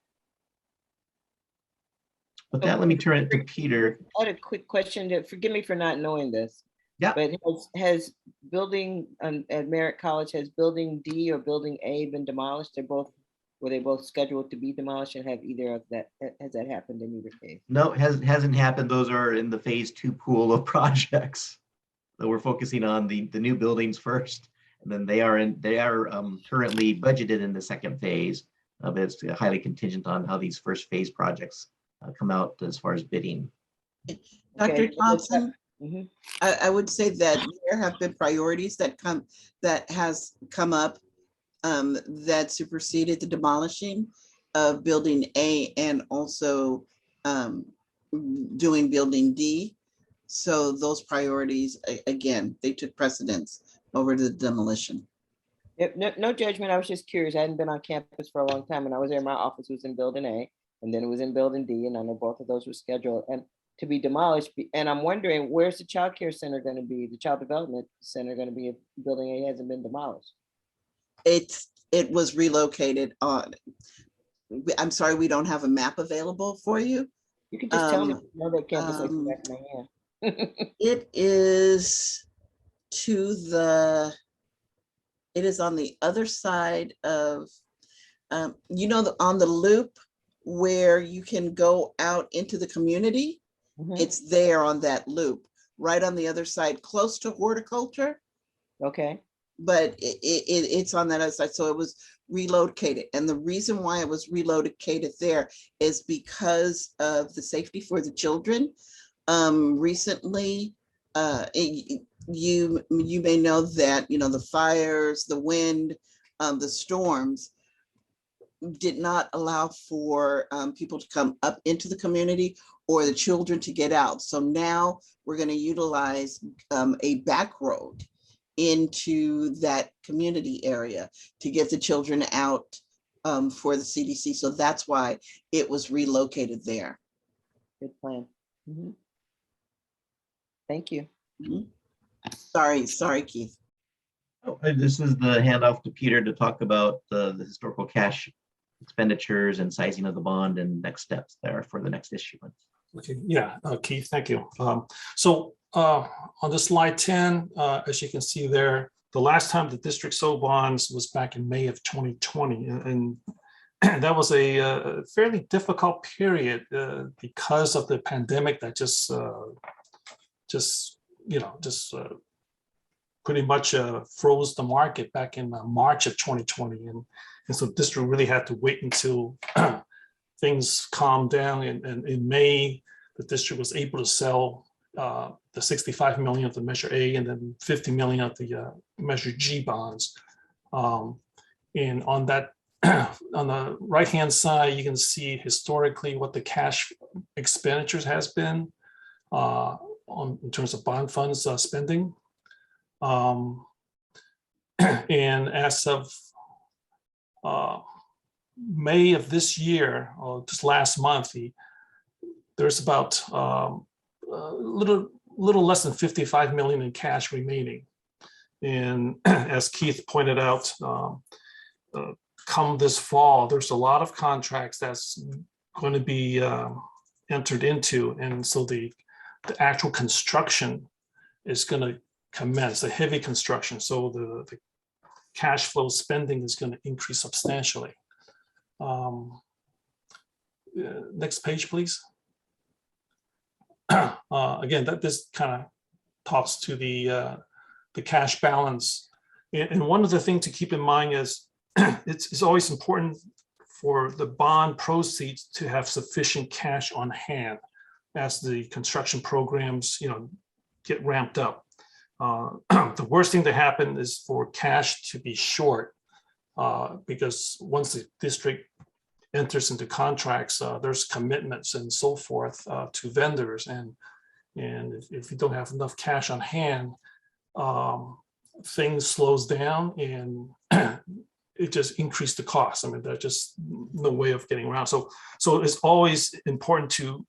With that, let me turn it to Peter. I had a quick question. Forgive me for not knowing this. Yeah. But has building at Merritt College, has building D or building A been demolished? Were they both scheduled to be demolished, and have either of that, has that happened in either case? No, it hasn't happened. Those are in the phase 2 pool of projects. So we're focusing on the new buildings first, and then they are currently budgeted in the second phase, but it's highly contingent on how these first phase projects come out as far as bidding. Dr. Thompson, Mm-hmm. I would say that there have been priorities that has come up that superseded the demolishing of building A and also doing building D. So those priorities, again, they took precedence over the demolition. No judgment. I was just curious. I hadn't been on campus for a long time. When I was there, my office was in building A, and then it was in building D, and I know both of those were scheduled and to be demolished. And I'm wondering, where's the child care center going to be? The child development center going to be if building A hasn't been demolished? It was relocated on. I'm sorry, we don't have a map available for you. You can just tell me. No, that campus like the back of my hand. It is it is on the other side of, you know, on the loop where you can go out into the community. It's there on that loop, right on the other side, close to horticulture. Okay. But it's on that other side. So it was relocated. And the reason why it was relocated there is because of the safety for the children. Recently, you may know that, you know, the fires, the wind, the storms did not allow for people to come up into the community or the children to get out. So now we're going to utilize a back road into that community area to get the children out for the CDC. So that's why it was relocated there. Good plan. Thank you. Sorry, Keith. Oh, this is the handoff to Peter to talk about the historical cash expenditures and sizing of the bond and next steps there for the next issuance. Okay, yeah, Keith, thank you. So on the slide 10, as you can see there, the last time the district sold bonds was back in May of 2020. And that was a fairly difficult period because of the pandemic that just pretty much froze the market back in March of 2020. And so district really had to wait until things calmed down. And in May, the district was able to sell the 65 million of the Measure A and then 50 million of the Measure G bonds. And on that, on the right-hand side, you can see historically what the cash expenditures has been in terms of bond funds spending. And as of May of this year, or just last month, there's about a little less than 55 million in cash remaining. And as Keith pointed out, come this fall, there's a lot of contracts that's going to be entered into. And so the actual construction is going to commence, the heavy construction. So the cash flow spending is going to increase substantially. Next page, please. Again, this kind of talks to the cash balance. And one of the things to keep in mind is it's always important for the bond proceeds to have sufficient cash on hand as the construction programs, get ramped up. The worst thing to happen is for cash to be short, because once the district enters into contracts, there's commitments and so forth to vendors, and if you don't have enough cash on hand, things slows down and it just increased the cost. I mean, there's just no way of getting around. So it's always important to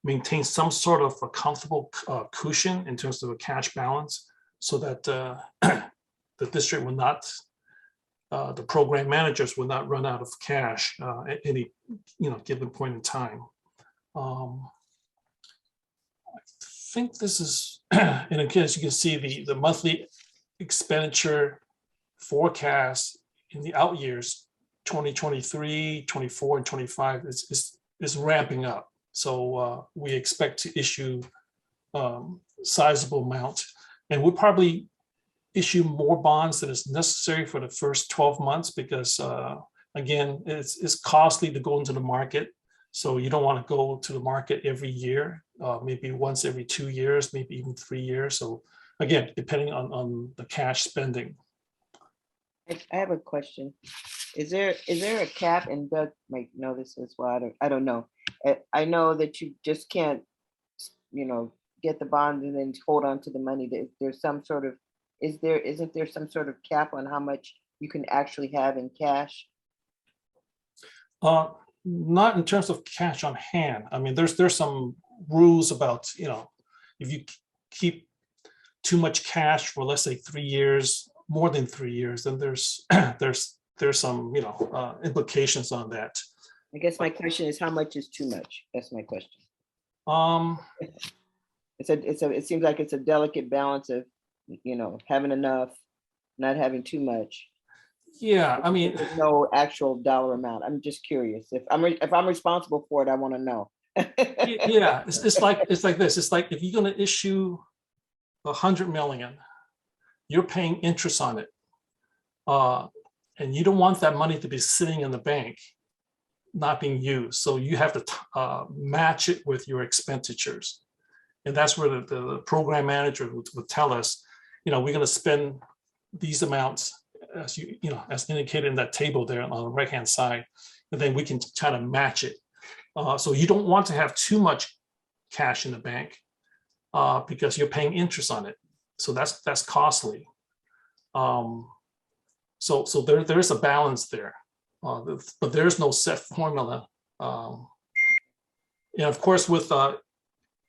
maintain some sort of a comfortable cushion in terms of a cash balance, so that the district will not, the program managers will not run out of cash at any given point in time. I think this is, and again, as you can see, the monthly expenditure forecast in the out years, 2023, 24, and 25 is ramping up. So we expect to issue sizable amount, and we'll probably issue more bonds than is necessary for the first 12 months because again, it's costly to go into the market. So you don't want to go to the market every year, maybe once every 2 years, maybe even 3 years. So again, depending on the cash spending. I have a question. Is there a cap, and Doug might know this as well, I don't know. I know that you just can't, get the bond and then hold on to the money? There's some sort of, isn't there some sort of cap on how much you can actually have in cash? Not in terms of cash on hand. I mean, there's some rules about, if you keep too much cash for, let's say, 3 years, more than 3 years, then there's some, implications on that. I guess my question is, how much is too much? That's my question. It seems like it's a delicate balance of, having enough, not having too much. Yeah, I mean, there's no actual dollar amount. I'm just curious. If I'm responsible for it, I want to know. Yeah, it's like this. It's like if you're going to issue 100 million, you're paying interest on it, and you don't want that money to be sitting in the bank, not being used. So you have to match it with your expenditures, and that's where the program manager would tell us, we're going to spend these amounts as as indicated in that table there on the right hand side, and then we can try to match it. So you don't want to have too much cash in the bank because you're paying interest on it. So that's costly. So there's a balance there, but there's no set formula. And of course, with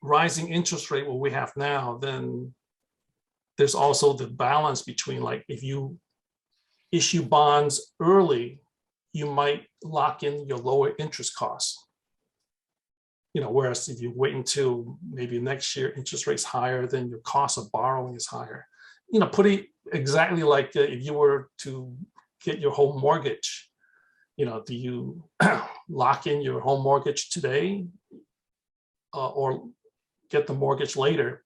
rising interest rate, what we have now, then there's also the balance between, like, if you issue bonds early, you might lock in your lower interest costs. Whereas if you wait until maybe next year, interest rates higher, then your cost of borrowing is higher. Put it exactly like if you were to get your home mortgage, do you lock in your home mortgage today or get the mortgage later,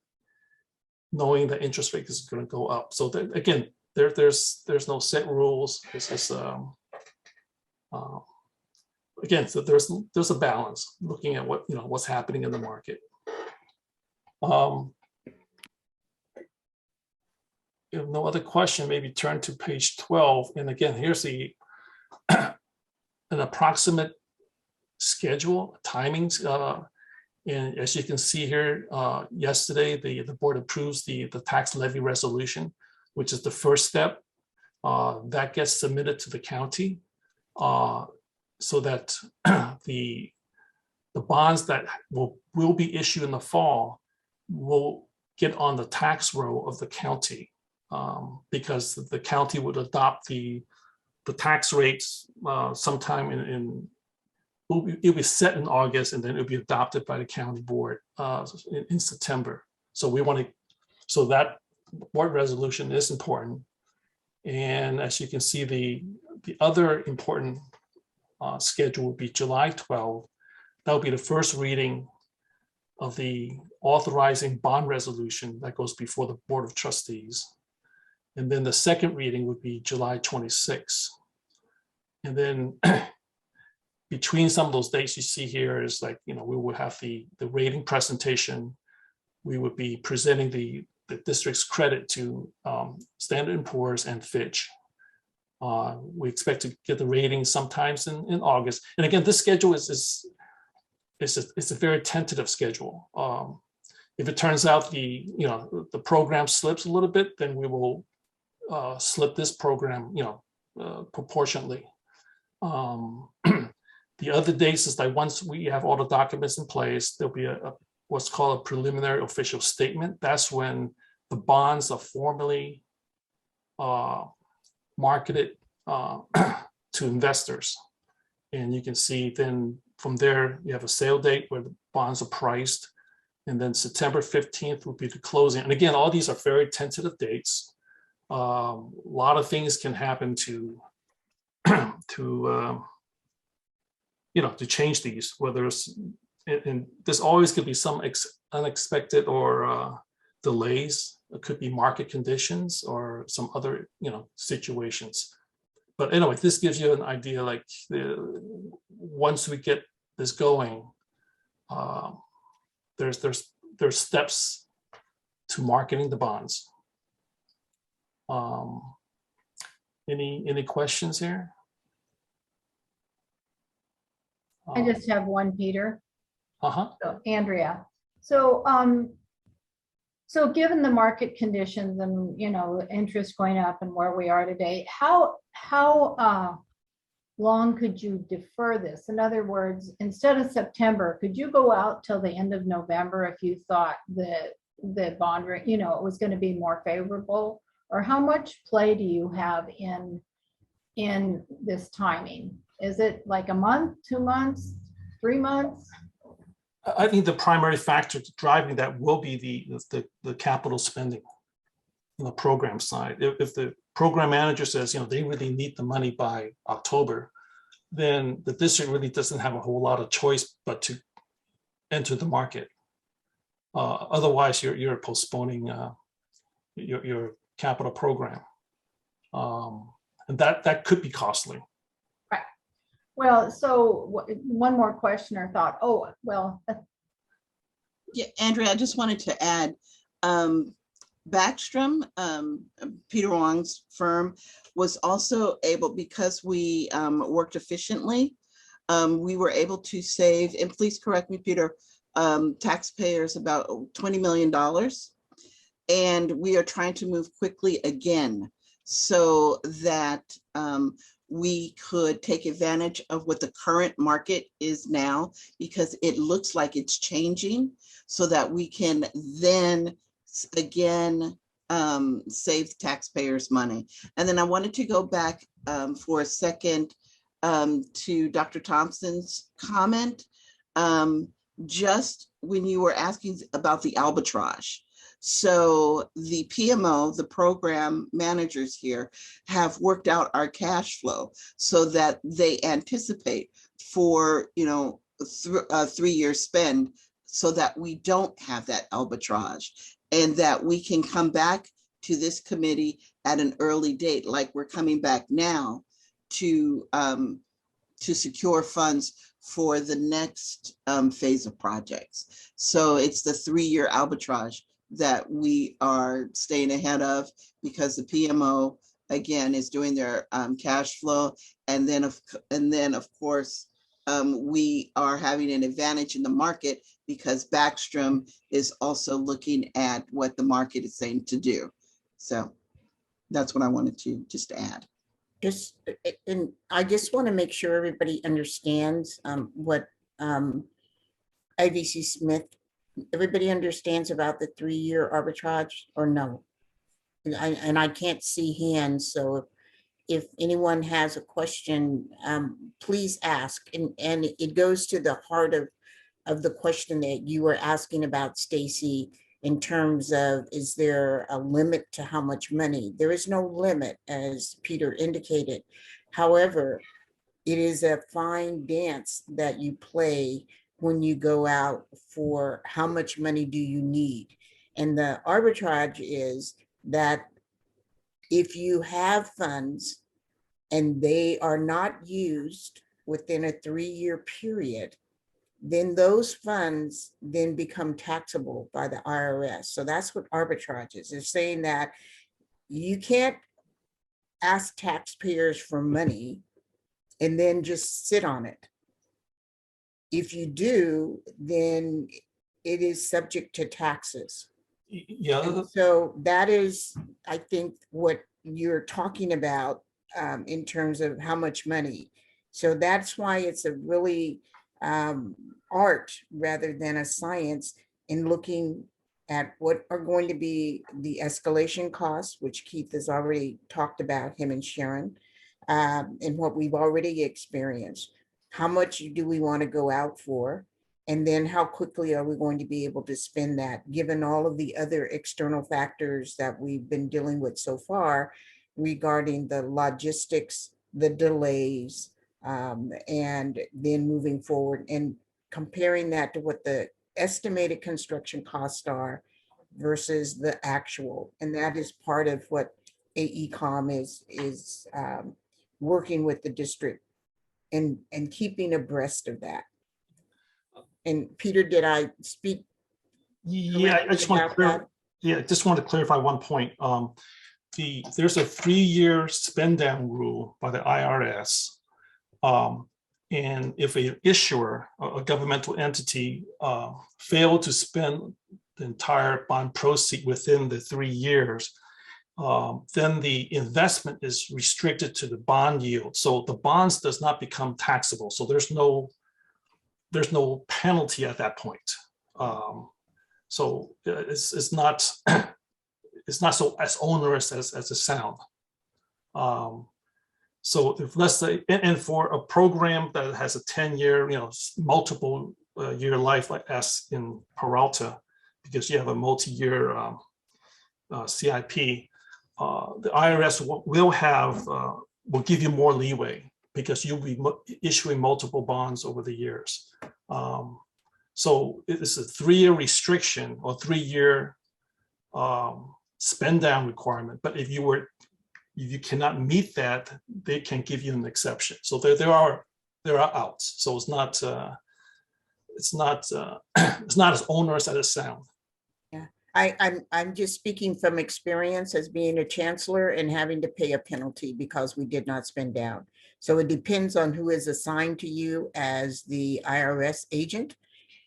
knowing the interest rate is going to go up? So again, there's no set rules. This is again, so there's a balance looking at what's happening in the market. If no other question, maybe turn to page 12. And again, here's an approximate schedule, timings. And as you can see here, yesterday, the board approves the tax levy resolution, which is the first step. That gets submitted to the county so that the bonds that will be issued in the fall will get on the tax roll of the county, because the county would adopt the tax rates sometime it'll be set in August, and then it'll be adopted by the county board in September. So that board resolution is important. And as you can see, the other important schedule would be July 12. That will be the first reading of the authorizing bond resolution that goes before the Board of Trustees. And then the second reading would be July 26. And then between some of those dates you see here is we would have the rating presentation. We would be presenting the district's credit to Standard & Poor's and Fitch. We expect to get the rating sometimes in August. And again, this schedule is a very tentative schedule. If it turns out the program slips a little bit, then we will slip this program proportionately. The other dates is once we have all the documents in place, there'll be what's called a preliminary official statement. That's when the bonds are formally marketed to investors. And you can see then from there, you have a sale date where the bonds are priced. And then September 15th will be the closing. And again, all these are very tentative dates. A lot of things can happen to change these, whether it's, and there's always going to be some unexpected or delays. It could be market conditions or some other situations. But anyway, this gives you an idea, once we get this going, there's steps to marketing the bonds. Any questions here? I just have one, Peter. Uh-huh. So, Andrea. So So given the market conditions and, interest going up and where we are today, how long could you defer this? In other words, instead of September, could you go out till the end of November if you thought the bond rate, it was going to be more favorable? Or how much play do you have in this timing? Is it like a month, 2 months, 3 months? I think the primary factor driving that will be the capital spending on the program side. If the program manager says, they really need the money by October, then the district really doesn't have a whole lot of choice but to enter the market. Otherwise, you're postponing your capital program, and that could be costly. Right. Well, so one more question or thought. Oh, well. Yeah, Andrea, I just wanted to add, Backstrom, Peter Wong's firm, was also able, because we worked efficiently, we were able to save, and please correct me, Peter, taxpayers about $20 million. And we are trying to move quickly again so that we could take advantage of what the current market is now, because it looks like it's changing, so that we can then again save taxpayers money. And then I wanted to go back for a second to Dr. Thompson's comment, just when you were asking about the arbitrage. So the PMO, the program managers here, have worked out our cash flow so that they anticipate for, 3-year spend, so that we don't have that arbitrage, and that we can come back to this committee at an early date, like we're coming back now, to secure funds for the next phase of projects. So it's the 3-year arbitrage that we are staying ahead of, because the PMO again is doing their cash flow, and then of course we are having an advantage in the market because Backstrom is also looking at what the market is saying to do. So that's what I wanted to just add. And I just want to make sure everybody understands what IVC Smith, everybody understands about the 3-year arbitrage, or no? And I can't see hands, so if anyone has a question, please ask. And it goes to the heart of the question that you were asking about, Stacy, in terms of, is there a limit to how much money? There is no limit, as Peter indicated. However, it is a fine dance that you play when you go out for how much money do you need. And the arbitrage is that if you have funds and they are not used within a 3-year period, then those funds then become taxable by the IRS. So that's what arbitrage is. They're saying that you can't ask taxpayers for money and then just sit on it. If you do, then it is subject to taxes. Yeah. And so that is, I think, what you're talking about in terms of how much money. So that's why it's a really art rather than a science in looking at what are going to be the escalation costs, which Keith has already talked about, him and Sharon, and what we've already experienced. How much do we want to go out for? And then how quickly are we going to be able to spend that, given all of the other external factors that we've been dealing with so far regarding the logistics, the delays, and then moving forward and comparing that to what the estimated construction costs are versus the actual. And that is part of what AECOM is working with the district and keeping abreast of that. And Peter, did I speak? Yeah, I just want to clarify one point. There's a 3-year spend down rule by the IRS. And if an issuer, a governmental entity, failed to spend the entire bond proceed within the 3 years, then the investment is restricted to the bond yield. So the bonds does not become taxable. So there's no penalty at that point. So it's not it's not so as onerous as it sounds. So if let's say, and for a program that has a 10-year, multiple year life, like as in Peralta, because you have a multi-year CIP, the IRS will give you more leeway because you'll be issuing multiple bonds over the years. So it's a 3-year restriction or 3-year spend down requirement. But if you cannot meet that, they can give you an exception. So there are outs. So it's not it's not as onerous as it sounds. Yeah, I'm just speaking from experience as being a chancellor and having to pay a penalty because we did not spend down. So it depends on who is assigned to you as the IRS agent.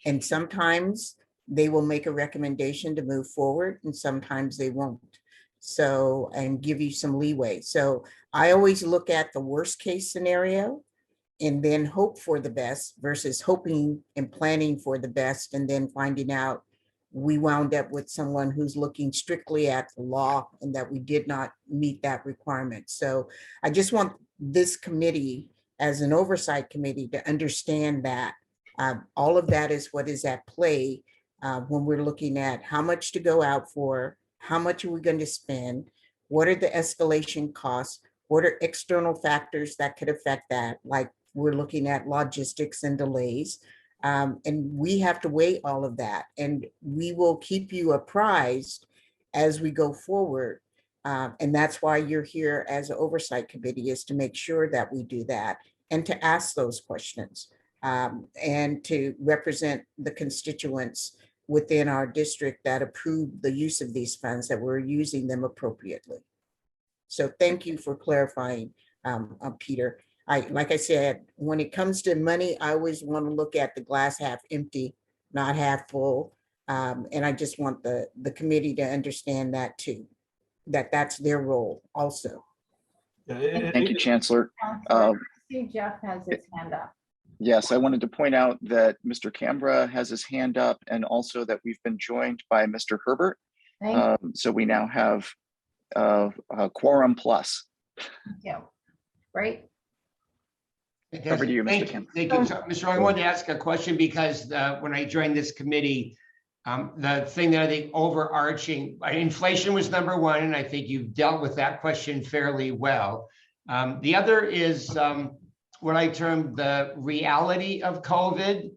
And sometimes they will make a recommendation to move forward and sometimes they won't. So, and give you some leeway. So I always look at the worst case scenario and then hope for the best versus hoping and planning for the best and then finding out we wound up with someone who's looking strictly at the law and that we did not meet that requirement. So I just want this committee as an oversight committee to understand that all of that is what is at play when we're looking at how much to go out for, how much are we going to spend, what are the escalation costs, what are external factors that could affect that, like we're looking at logistics and delays. And we have to weigh all of that, and we will keep you apprised as we go forward. And that's why you're here as an oversight committee, is to make sure that we do that and to ask those questions and to represent the constituents within our district that approve the use of these funds, that we're using them appropriately. So thank you for clarifying, Peter. Like I said, when it comes to money, I always want to look at the glass half empty, not half full. And I just want the committee to understand that too, that's their role also. Thank you, Chancellor. I see Jeff has his hand up. Yes, I wanted to point out that Mr. Canberra has his hand up and also that we've been joined by Mr. Herbert. So we now have a quorum plus. Thank you. Great. Over to you, Mr. Canberra. Thank you. So, Mr. I wanted to ask a question because when I joined this committee, the thing that I think overarching, inflation was number one, and I think you've dealt with that question fairly well. The other is what I termed the reality of COVID.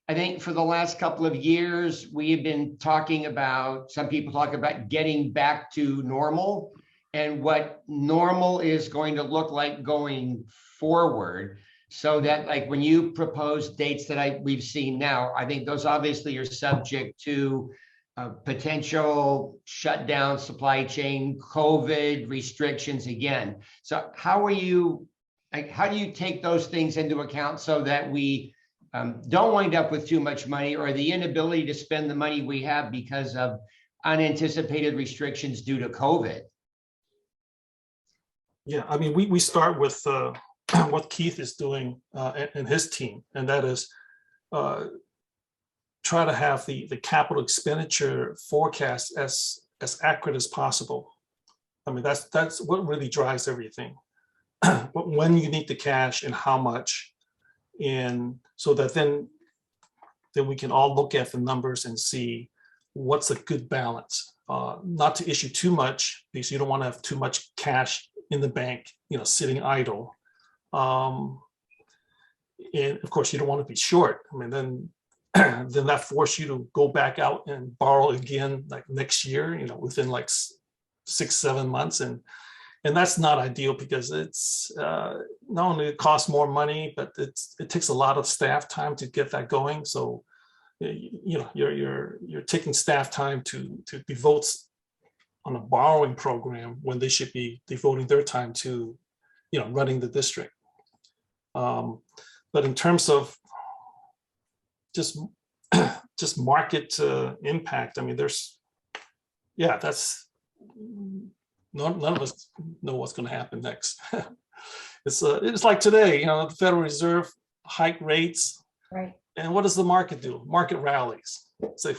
I think for the last couple of years, we have been talking about, some people talk about getting back to normal and what normal is going to look like going forward. So that, like, when you propose dates that we've seen now, I think those obviously are subject to potential shutdown, supply chain, COVID restrictions again. So how do you take those things into account so that we don't wind up with too much money or the inability to spend the money we have because of unanticipated restrictions due to COVID? Yeah, I mean, we start with what Keith is doing and his team, and that is try to have the capital expenditure forecast as accurate as possible. I mean, that's what really drives everything. When you need the cash and how much, and so that then we can all look at the numbers and see what's a good balance. Not to issue too much because you don't want to have too much cash in the bank, sitting idle. And of course, you don't want to be short. I mean, then that forces you to go back out and borrow again, like next year, within like 6-7 months, and that's not ideal because it's not only it costs more money, but it takes a lot of staff time to get that going. So you're taking staff time to devote on a borrowing program when they should be devoting their time to running the district. But in terms of just just market impact. I mean, that's none of us know what's going to happen next. It's like today, the Federal Reserve hike rates, Right. and what does the market do? Market rallies. So,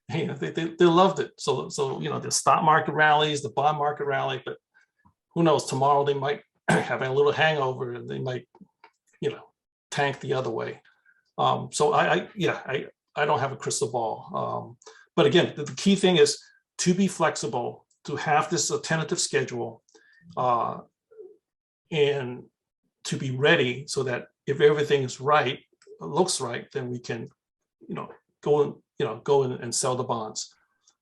they loved it. So the stock market rallies, the bond market rally, but who knows? Tomorrow they might have a little hangover and they might, tank the other way. So I don't have a crystal ball. But again, the key thing is to be flexible, to have this tentative schedule, and to be ready so that if everything is right, looks right, then we can, go and sell the bonds.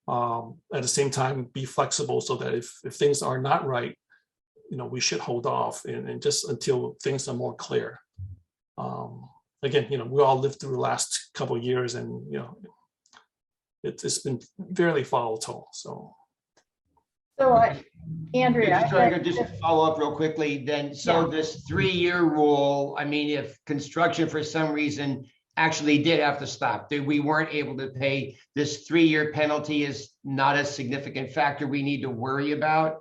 At the same time, be flexible so that if things are not right, we should hold off and just until things are more clear. Again, we all lived through the last couple of years, and it's been fairly volatile. So Andrea, Just to follow up real quickly then. So this 3-year rule, I mean, if construction for some reason actually did have to stop, that we weren't able to pay, this 3-year penalty is not a significant factor we need to worry about?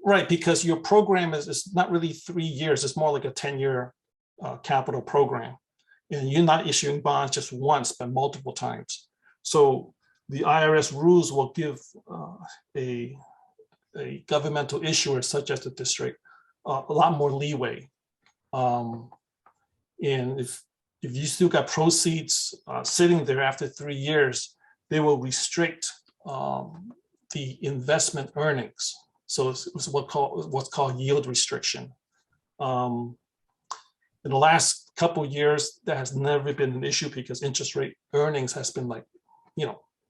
Right, because your program is not really 3 years, it's more like a 10-year capital program. And you're not issuing bonds just once, but multiple times. So the IRS rules will give a governmental issuer such as the district a lot more leeway. And if you still got proceeds sitting there after 3 years, they will restrict the investment earnings. So it's what's called yield restriction. In the last couple of years, that has never been an issue because interest rate earnings has been like,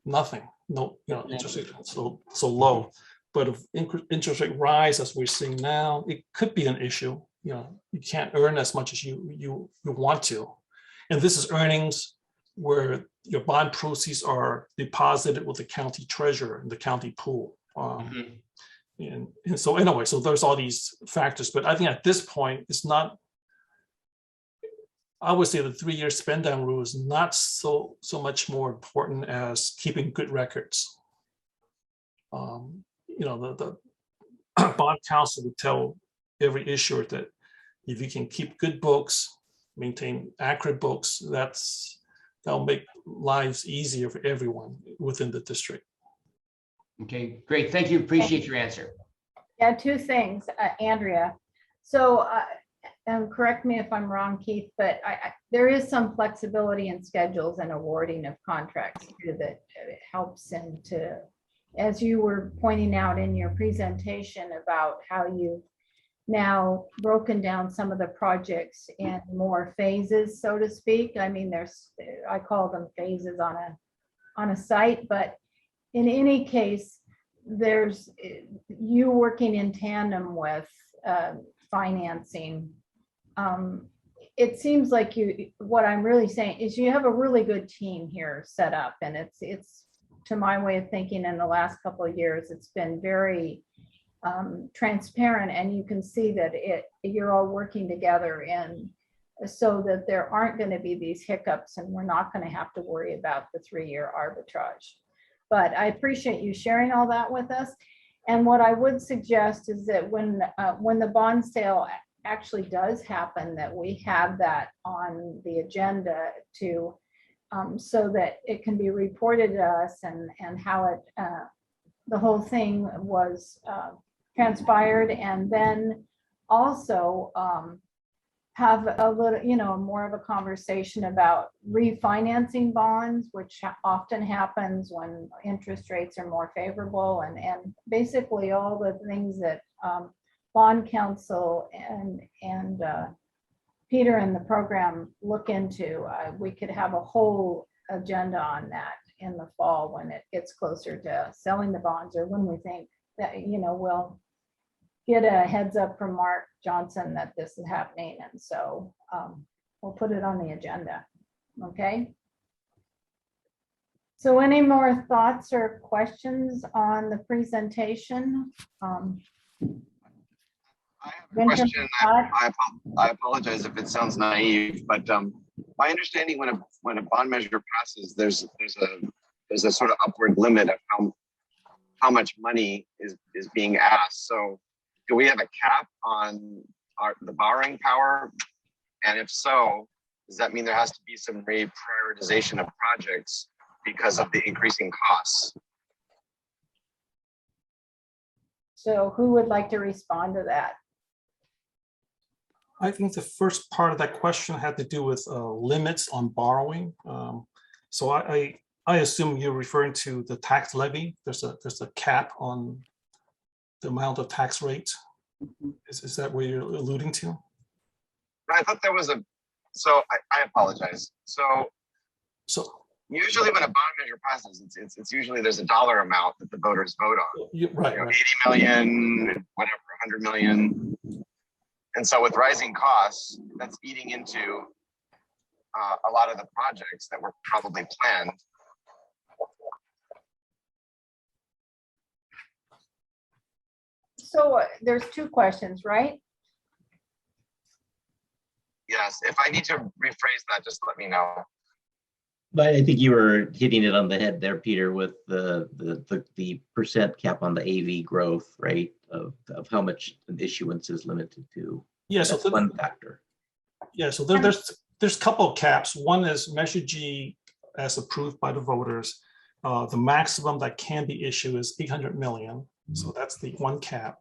nothing. No, interest rate so low. But if interest rate rise as we're seeing now, it could be an issue. You can't earn as much as you want to. And this is earnings where your bond proceeds are deposited with the county treasurer in the county pool. And so anyway, so there's all these factors, but I think at this point, it's not, I would say the 3-year spend down rule is not so much more important as keeping good records. The bond counsel would tell every issuer that if you can keep good books, maintain accurate books, that'll make lives easier for everyone within the district. Okay, great. Thank you. Appreciate your answer. Yeah, 2 things, Andrea. So, and correct me if I'm wrong, Keith, but there is some flexibility in schedules and awarding of contracts too that helps into, as you were pointing out in your presentation about how you've now broken down some of the projects in more phases, so to speak. I mean, I call them phases on a site, but in any case, there's you working in tandem with financing. It seems like what I'm really saying is you have a really good team here set up, and it's to my way of thinking in the last couple of years, it's been very transparent, and you can see that you're all working together and so that there aren't going to be these hiccups, and we're not going to have to worry about the 3-year arbitrage. But I appreciate you sharing all that with us. And what I would suggest is that when the bond sale actually does happen, that we have that on the agenda to so that it can be reported to us and how it the whole thing was transpired, and then also have a little, more of a conversation about refinancing bonds, which often happens when interest rates are more favorable, and basically all the things that bond counsel and Peter and the program look into. We could have a whole agenda on that in the fall when it gets closer to selling the bonds, or when we think that, we'll get a heads up from Mark Johnson that this is happening. And so we'll put it on the agenda. Okay. So any more thoughts or questions on the presentation? I have a question. I apologize if it sounds naive, but my understanding when a bond measure passes, there's a sort of upward limit of how much money is being asked. So do we have a cap on the borrowing power? And if so, does that mean there has to be some reprioritization of projects because of the increasing costs? So who would like to respond to that? I think the first part of that question had to do with limits on borrowing. So I assume you're referring to the tax levy. There's a cap on the amount of tax rate. Is that what you're alluding to? I thought there was so I apologize. So usually when a bond measure passes, it's usually there's a dollar amount that the voters vote on. Right, 80 million, whatever, 100 million. And so with rising costs, that's eating into a lot of the projects that were probably planned. So there's two questions, right? Yes, if I need to rephrase that, just let me know. But I think you were hitting it on the head there, Peter, with the percent cap on the AV growth, right? Of how much an issuance is limited to. Yeah, that's so one factor. Yeah, so there's a couple of caps. One is Measure G as approved by the voters. The maximum that can be issued is 800 million. So that's the one cap.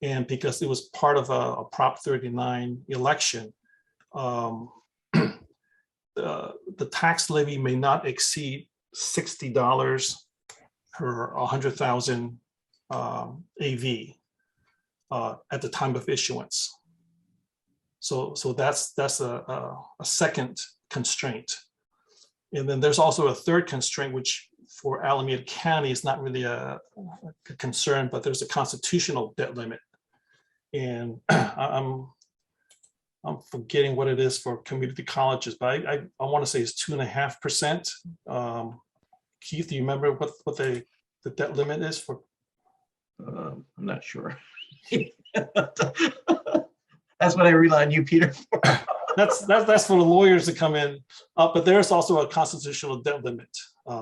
And because it was part of a Prop 39 election, the tax levy may not exceed $60 per 100,000 AV at the time of issuance. So that's a second constraint. And then there's also a third constraint, which for Alameda County is not really a concern, but there's a constitutional debt limit. And I'm forgetting what it is for community colleges, but I want to say it's 2.5%. Keith, do you remember what the debt limit is for? I'm not sure. That's what I rely on you, Peter, for. That's for the lawyers to come in, but there's also a constitutional debt limit.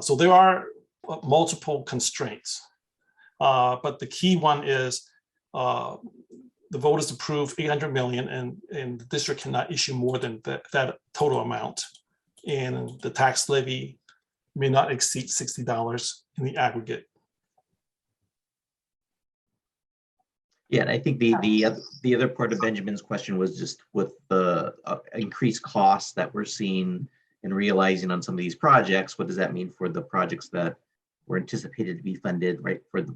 So there are multiple constraints, but the key one is the voters approve 800 million, and the district cannot issue more than that total amount, and the tax levy may not exceed $60 in the aggregate. Yeah, and I think the other part of Benjamin's question was just with the increased costs that we're seeing and realizing on some of these projects. What does that mean for the projects that were anticipated to be funded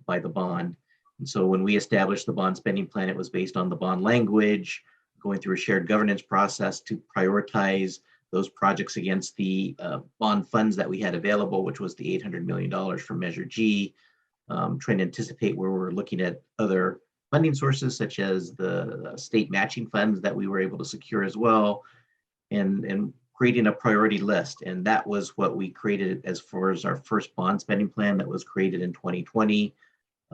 by the bond? And so when we established the bond spending plan, it was based on the bond language, going through a shared governance process to prioritize those projects against the bond funds that we had available, which was the $800 million from Measure G, trying to anticipate where we're looking at other funding sources such as the state matching funds that we were able to secure as well, and creating a priority list. And that was what we created as far as our first bond spending plan that was created in 2020,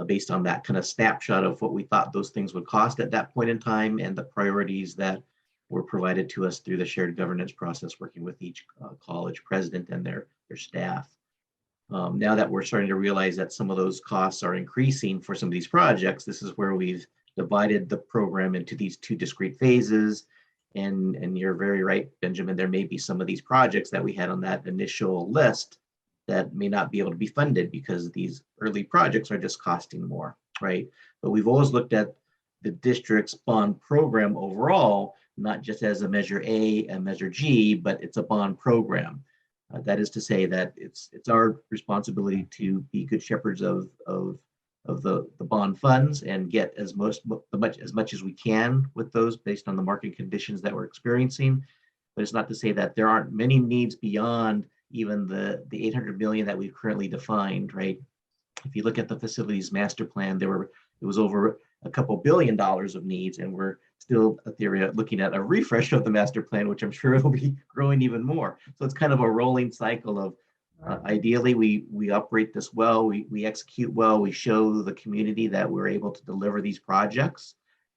based on that kind of snapshot of what we thought those things would cost at that point in time and the priorities that were provided to us through the shared governance process, working with each college president and their staff. Now that we're starting to realize that some of those costs are increasing for some of these projects, this is where we've divided the program into these two discrete phases. And you're very right, Benjamin, there may be some of these projects that we had on that initial list that may not be able to be funded because these early projects are just costing more, right? But we've always looked at the district's bond program overall, not just as a Measure A and Measure G, but it's a bond program. That is to say that it's our responsibility to be good shepherds of the bond funds and get as much as we can with those based on the market conditions that we're experiencing. But it's not to say that there aren't many needs beyond even the 800 million that we've currently defined, right? If you look at the facilities master plan, it was over a couple $2 billion of needs, and we're still looking at a refresh of the master plan, which I'm sure will be growing even more. So it's kind of a rolling cycle of ideally we operate this well, we execute well, we show the community that we're able to deliver these projects,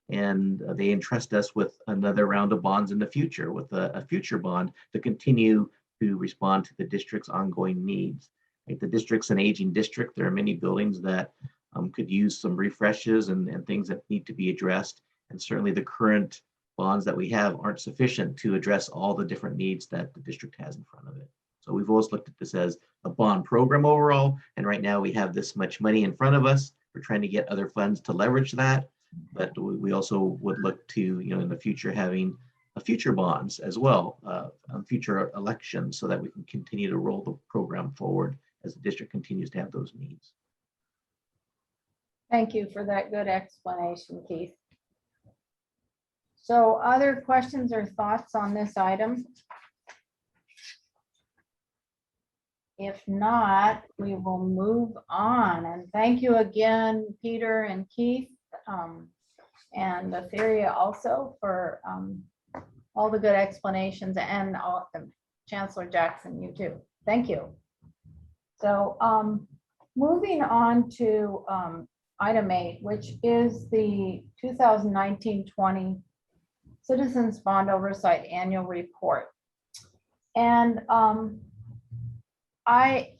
And they entrust us with another round of bonds in the future, with a future bond to continue to respond to the district's ongoing needs. Like the district's an aging district. There are many buildings that could use some refreshes and things that need to be addressed. And certainly the current bonds that we have aren't sufficient to address all the different needs that the district has in front of it. So we've always looked at this as a bond program overall. And right now we have this much money in front of us. We're trying to get other funds to leverage that. But we also would look to, in the future, having future bonds as well on future elections so that we can continue to roll the program forward as the district continues to have those needs. Thank you for that good explanation, Keith. So other questions or thoughts on this item? If not, we will move on. And thank you again, Peter and Keith, and Etheria also for all the good explanations, and Chancellor Jackson, you too. Thank you. So moving on to item 8, which is the 2019-20 Citizens Bond Oversight Annual Report. And I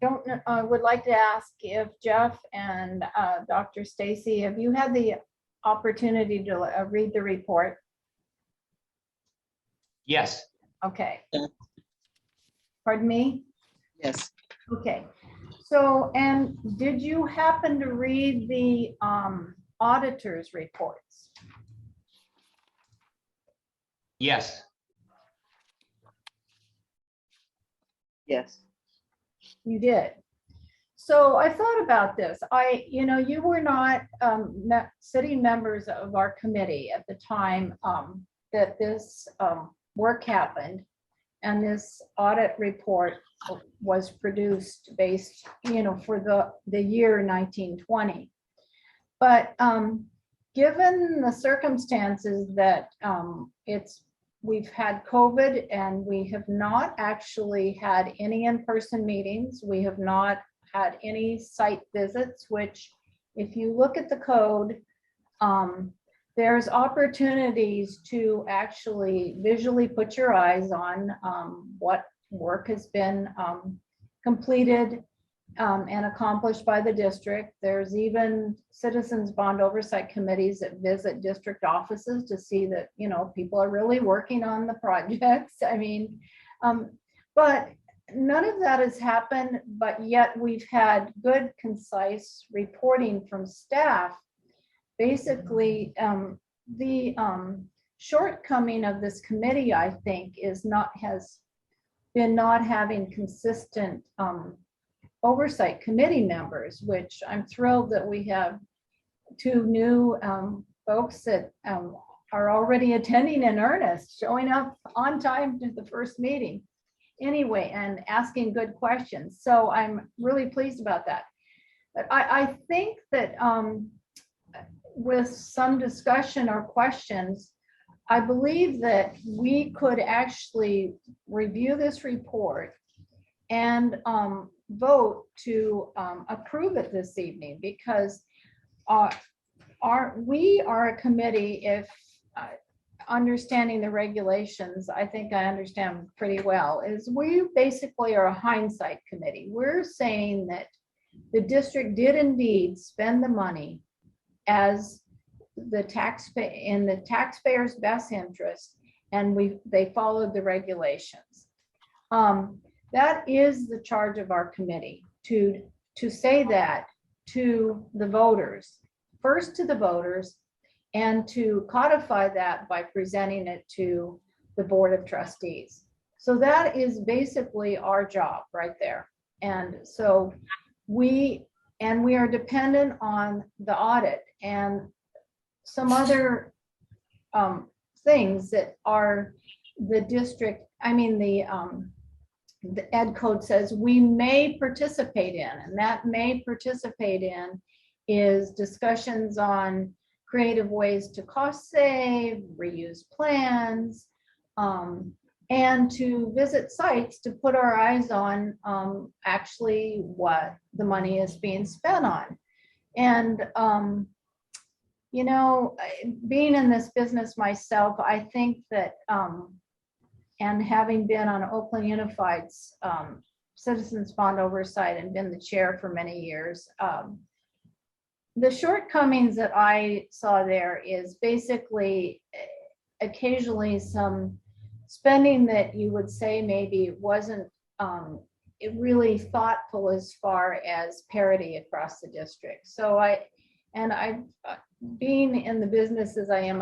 would like to ask if Jeff and Dr. Stacy, have you had the opportunity to read the report? Yes. Okay. Pardon me? Yes. Okay. So, and did you happen to read the auditor's reports? Yes. Yes. You did. So I thought about this. You were not sitting members of our committee at the time that this work happened, and this audit report was produced based, for the year 1920. But given the circumstances that we've had COVID, and we have not actually had any in-person meetings. We have not had any site visits, which if you look at the code, there's opportunities to actually visually put your eyes on what work has been completed and accomplished by the district. There's even citizens bond oversight committees that visit district offices to see that, people are really working on the projects. But none of that has happened, but yet we've had good, concise reporting from staff. Basically, the shortcoming of this committee, I think, has been not having consistent oversight committee members, which I'm thrilled that we have 2 new folks that are already attending in earnest, showing up on time to the first meeting anyway, and asking good questions. So I'm really pleased about that. But I think that with some discussion or questions, I believe that we could actually review this report and vote to approve it this evening, because we are a committee, if understanding the regulations, I think I understand pretty well, is we basically are a hindsight committee. We're saying that the district did indeed spend the money as the in the taxpayer's best interest, and they followed the regulations. That is the charge of our committee, to say that to the voters, first to the voters, and to codify that by presenting it to the Board of Trustees. So that is basically our job right there. And so we are dependent on the audit and some other things that are the district, the ed code says we may participate in, and that may participate in is discussions on creative ways to cost save, reuse plans, and to visit sites to put our eyes on actually what the money is being spent on. And being in this business myself, I think that, and having been on Oakland Unified's Citizens Bond Oversight and been the chair for many years, the shortcomings that I saw there is basically occasionally some spending that you would say maybe wasn't really thoughtful as far as parity across the district. So being in the business as I am,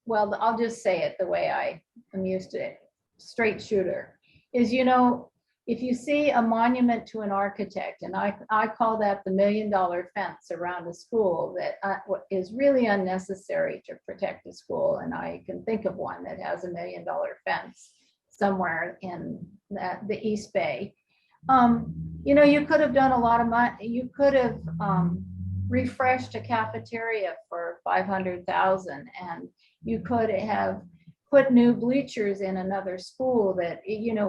well, I'll just say it the way I am used to it, straight shooter, is, if you see a monument to an architect, and I call that the $1 million fence around a school that is really unnecessary to protect a school, and I can think of one that has $1 million fence somewhere in the East Bay. You could have done a lot of money. You could have refreshed a cafeteria for $500,000, and you could have put new bleachers in another school that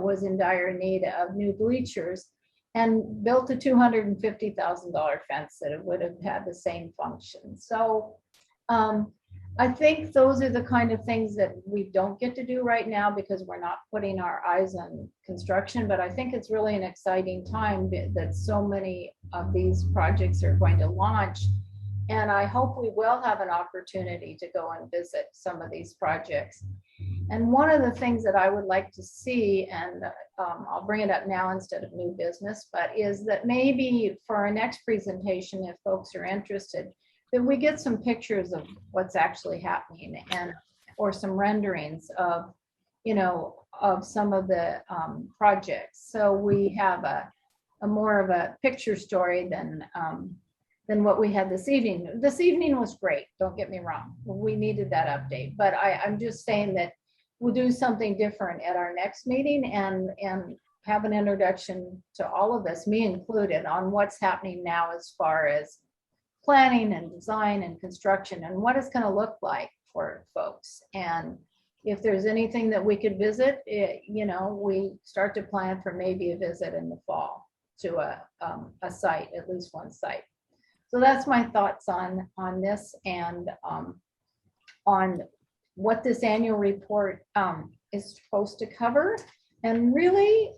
was in dire need of new bleachers, and built a $250,000 fence that it would have had the same function. So I think those are the kind of things that we don't get to do right now because we're not putting our eyes on construction. But I think it's really an exciting time that so many of these projects are going to launch. And I hope we will have an opportunity to go and visit some of these projects. And one of the things that I would like to see, and I'll bring it up now instead of new business, but is that maybe for our next presentation, if folks are interested, that we get some pictures of what's actually happening, or some renderings of, of some of the projects. So we have a more of a picture story than what we had this evening. This evening was great, don't get me wrong. We needed that update, but I'm just saying that we'll do something different at our next meeting and have an introduction to all of us, me included, on what's happening now as far as planning and design and construction and what it's going to look like for folks. And if there's anything that we could visit, we start to plan for maybe a visit in the fall to a site, at least one site. So that's my thoughts on this and on what this annual report is supposed to cover. And really,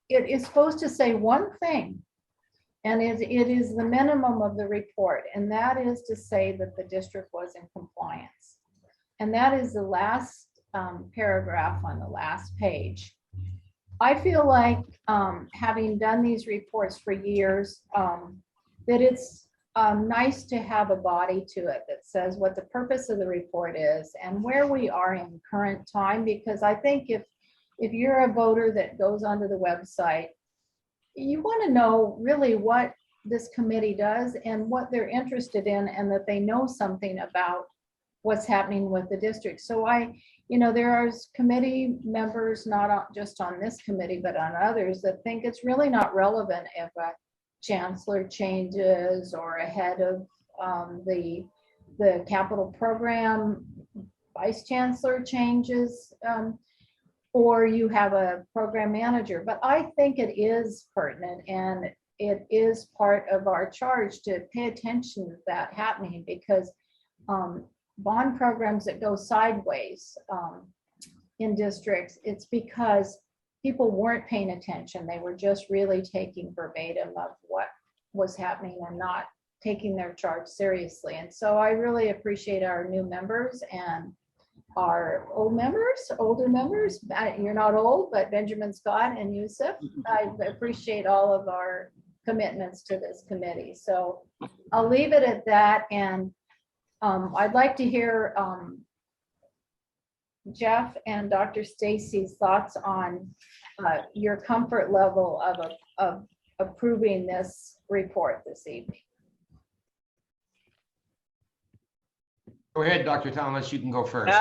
it is supposed to say one thing, and it is the minimum of the report, and that is to say that the district was in compliance. And that is the last paragraph on the last page. I feel like, having done these reports for years, that it's nice to have a body to it that says what the purpose of the report is and where we are in current time. Because I think if you're a voter that goes onto the website, you want to know really what this committee does and what they're interested in, and that they know something about what's happening with the district. So there are committee members, not just on this committee, but on others, that think it's really not relevant if a chancellor changes or a head of the capital program vice chancellor changes, or you have a program manager. But I think it is pertinent, and it is part of our charge to pay attention to that happening, because bond programs that go sideways in districts, it's because people weren't paying attention. They were just really taking verbatim of what was happening and not taking their charge seriously. And so I really appreciate our new members and our older members. You're not old, but Benjamin Scott and Yusuf. I appreciate all of our commitments to this committee. So I'll leave it at that. And I'd like to hear Jeff and Dr. Stacy's thoughts on your comfort level of approving this report this evening. Go ahead, Dr. Thomas, you can go first.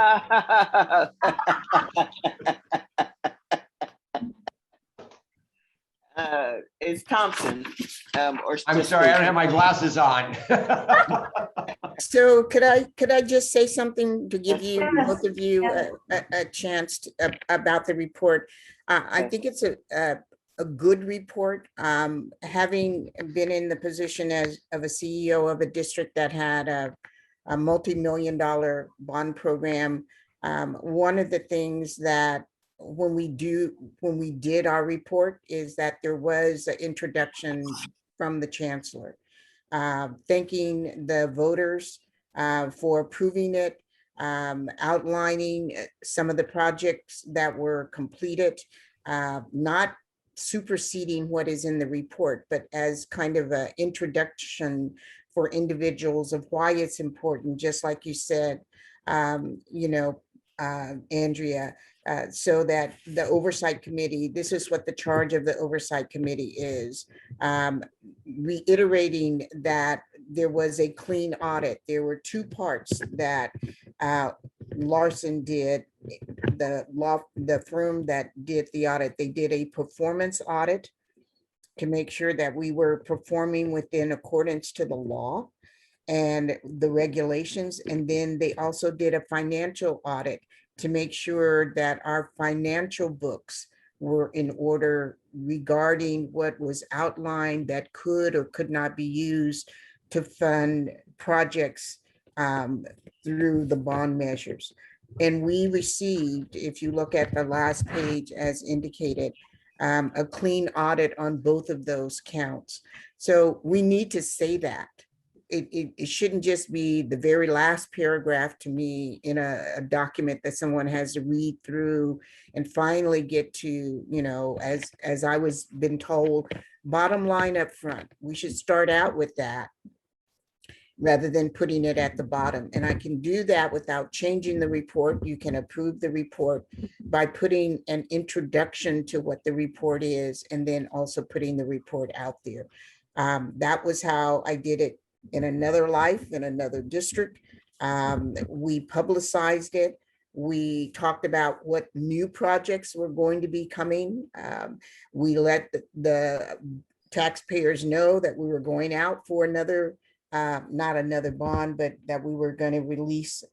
It's Thompson. I'm sorry, I don't have my glasses on. So could I just say something to give you, both of you, a chance about the report? I think it's a a good report. Having been in the position of a CEO of a district that had a multi-million-dollar bond program, one of the things that when we did our report is that there was an introduction from the chancellor, thanking the voters for approving it, outlining some of the projects that were completed, not superseding what is in the report, but as kind of an introduction for individuals of why it's important, just like you said, Andrea, so that the Oversight Committee, this is what the charge of the Oversight Committee is, reiterating that there was a clean audit. There were two parts that Larson did, the firm that did the audit. They did a performance audit to make sure that we were performing within accordance to the law and the regulations. And then they also did a financial audit to make sure that our financial books were in order regarding what was outlined that could or could not be used to fund projects through the bond measures. And we received, if you look at the last page as indicated, a clean audit on both of those counts. So we need to say that. It shouldn't just be the very last paragraph to me in a document that someone has to read through and finally get to, as I was been told, bottom line up front. We should start out with that rather than putting it at the bottom. And I can do that without changing the report. You can approve the report by putting an introduction to what the report is and then also putting the report out there. That was how I did it in another life, in another district. We publicized it. We talked about what new projects were going to be coming. We let the taxpayers know that we were going out for another, not another bond, but that we were going to release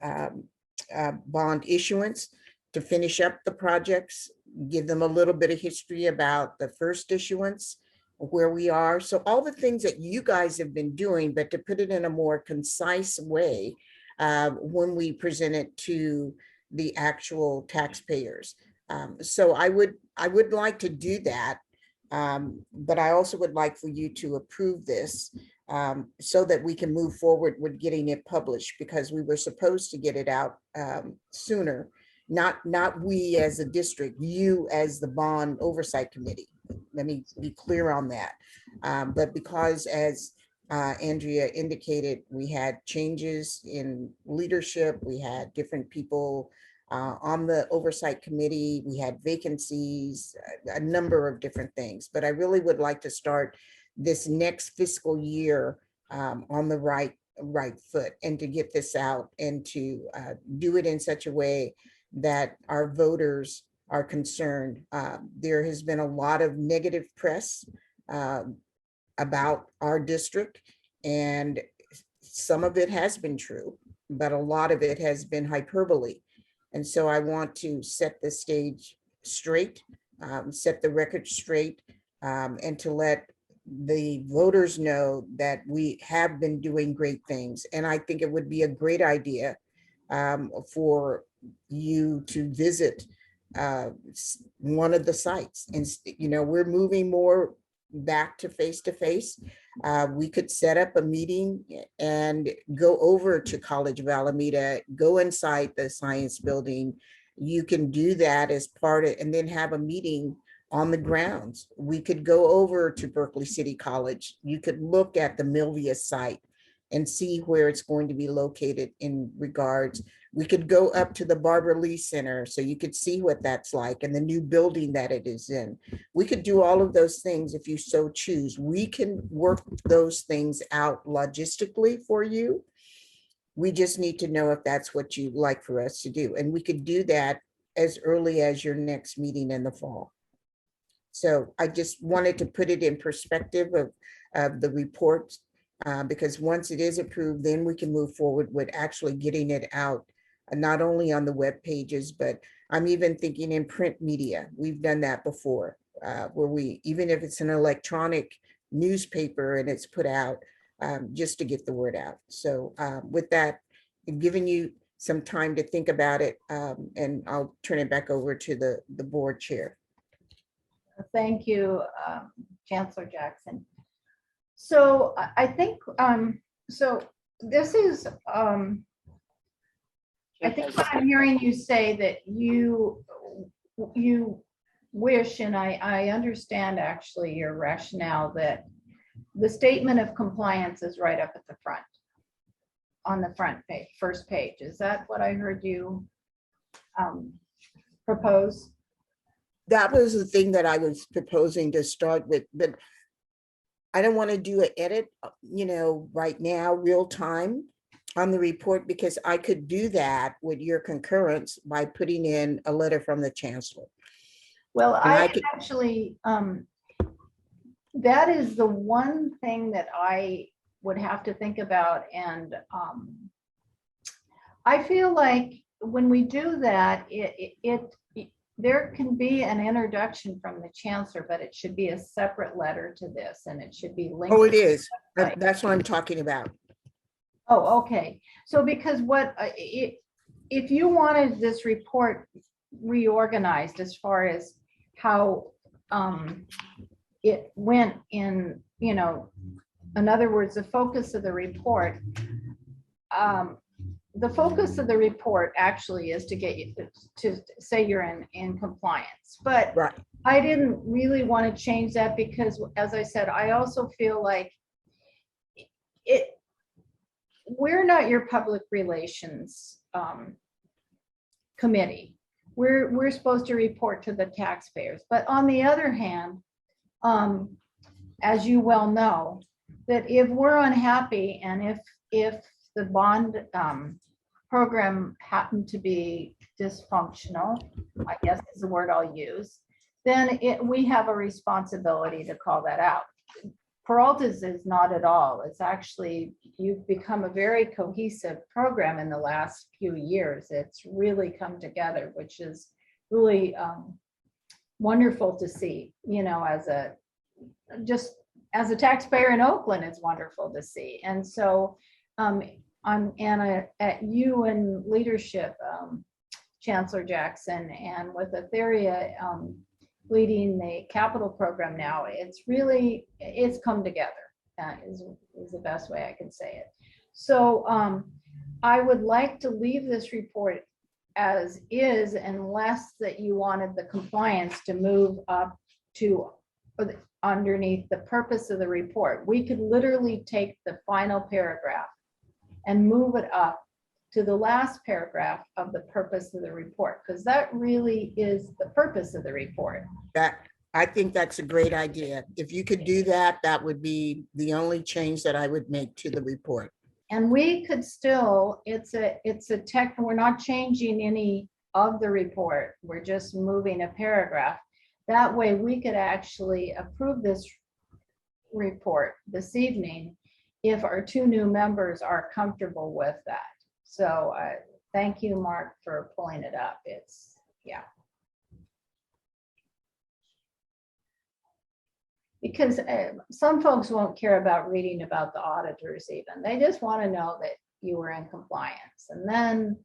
bond issuance to finish up the projects, give them a little bit of history about the first issuance, where we are. So all the things that you guys have been doing, but to put it in a more concise way when we present it to the actual taxpayers. So I would like to do that, but I also would like for you to approve this so that we can move forward with getting it published, because we were supposed to get it out sooner. Not we as a district, you as the Bond Oversight Committee. Let me be clear on that. But because, as Andrea indicated, we had changes in leadership, we had different people on the Oversight Committee, we had vacancies, a number of different things. But I really would like to start this next fiscal year on the right foot, and to get this out and to do it in such a way that our voters are concerned. There has been a lot of negative press about our district, and some of it has been true, but a lot of it has been hyperbole. And so I want to set the stage straight, set the record straight, and to let the voters know that we have been doing great things. And I think it would be a great idea for you to visit one of the sites. And we're moving more back to face. We could set up a meeting and go over to College of Alameda, go inside the science building. You can do that as part of, and then have a meeting on the grounds. We could go over to Berkeley City College. You could look at the Milvia site and see where it's going to be located in regards. We could go up to the Barbara Lee Center so you could see what that's like and the new building that it is in. We could do all of those things if you so choose. We can work those things out logistically for you. We just need to know if that's what you'd like for us to do. And we could do that as early as your next meeting in the fall. So I just wanted to put it in perspective of the report, because once it is approved, then we can move forward with actually getting it out, not only on the web pages, but I'm even thinking in print media. We've done that before. where we, even if it's an electronic newspaper and it's put out, just to get the word out. So with that, I'm giving you some time to think about it, and I'll turn it back over to the board chair. Thank you, Chancellor Jackson. So I think, so this is, I think what I'm hearing you say that you wish, and I understand actually your rationale, that the statement of compliance is right up at the front, on the front page, first page. Is that what I heard you propose? That was the thing that I was proposing to start with, but I don't want to do an edit, right now, real time on the report, because I could do that with your concurrence by putting in a letter from the chancellor. Well, And I could actually, that is the one thing that I would have to think about. And I feel like when we do that, there can be an introduction from the chancellor, but it should be a separate letter to this, and it should be linked. Oh, it is. Right. That's what I'm talking about. Oh, okay. So because if you wanted this report reorganized as far as how it went in, in other words, the focus of the report, the focus of the report actually is to get you to say you're in compliance. But Right. I didn't really want to change that because, as I said, I also feel like we're not your public relations committee. We're supposed to report to the taxpayers. But on the other hand, as you well know, that if we're unhappy and if the bond program happened to be dysfunctional, I guess is the word I'll use, then we have a responsibility to call that out. Peralta's is not at all. It's actually, you've become a very cohesive program in the last few years. It's really come together, which is really wonderful to see, as a taxpayer in Oakland, it's wonderful to see. And so I'm Anna, at you and leadership, Chancellor Jackson, and with Etheria leading the capital program now, it's come together, is the best way I can say it. So I would like to leave this report as is, unless that you wanted the compliance to move up to underneath the purpose of the report. We could literally take the final paragraph and move it up to the last paragraph of the purpose of the report, because that really is the purpose of the report. I think that's a great idea. If you could do that, that would be the only change that I would make to the report. And we could still, it's a tech, we're not changing any of the report. We're just moving a paragraph. That way we could actually approve this report this evening if our two new members are comfortable with that. So thank you, Mark, for pulling it up. Yeah. Because some folks won't care about reading about the auditors even. They just want to know that you were in compliance. And then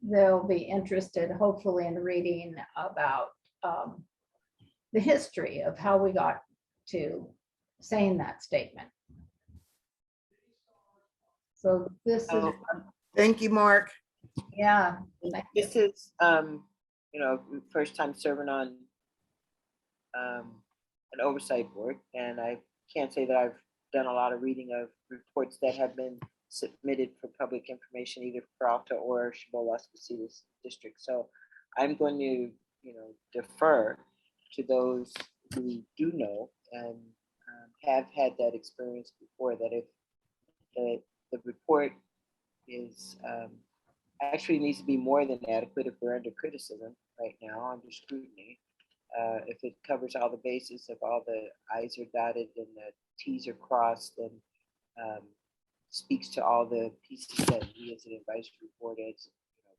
they'll be interested, hopefully, in reading about the history of how we got to saying that statement. So this is. Thank you, Mark. Yeah. This is, first time serving on an oversight board, and I can't say that I've done a lot of reading of reports that have been submitted for public information, either Peralta or Shabola-Esposito's district. So I'm going to, defer to those who do know and have had that experience before, that if the report is actually needs to be more than adequate if we're under criticism right now, under scrutiny. If it covers all the bases, if all the I's are dotted and the T's are crossed, and speaks to all the pieces that we as an advisory board is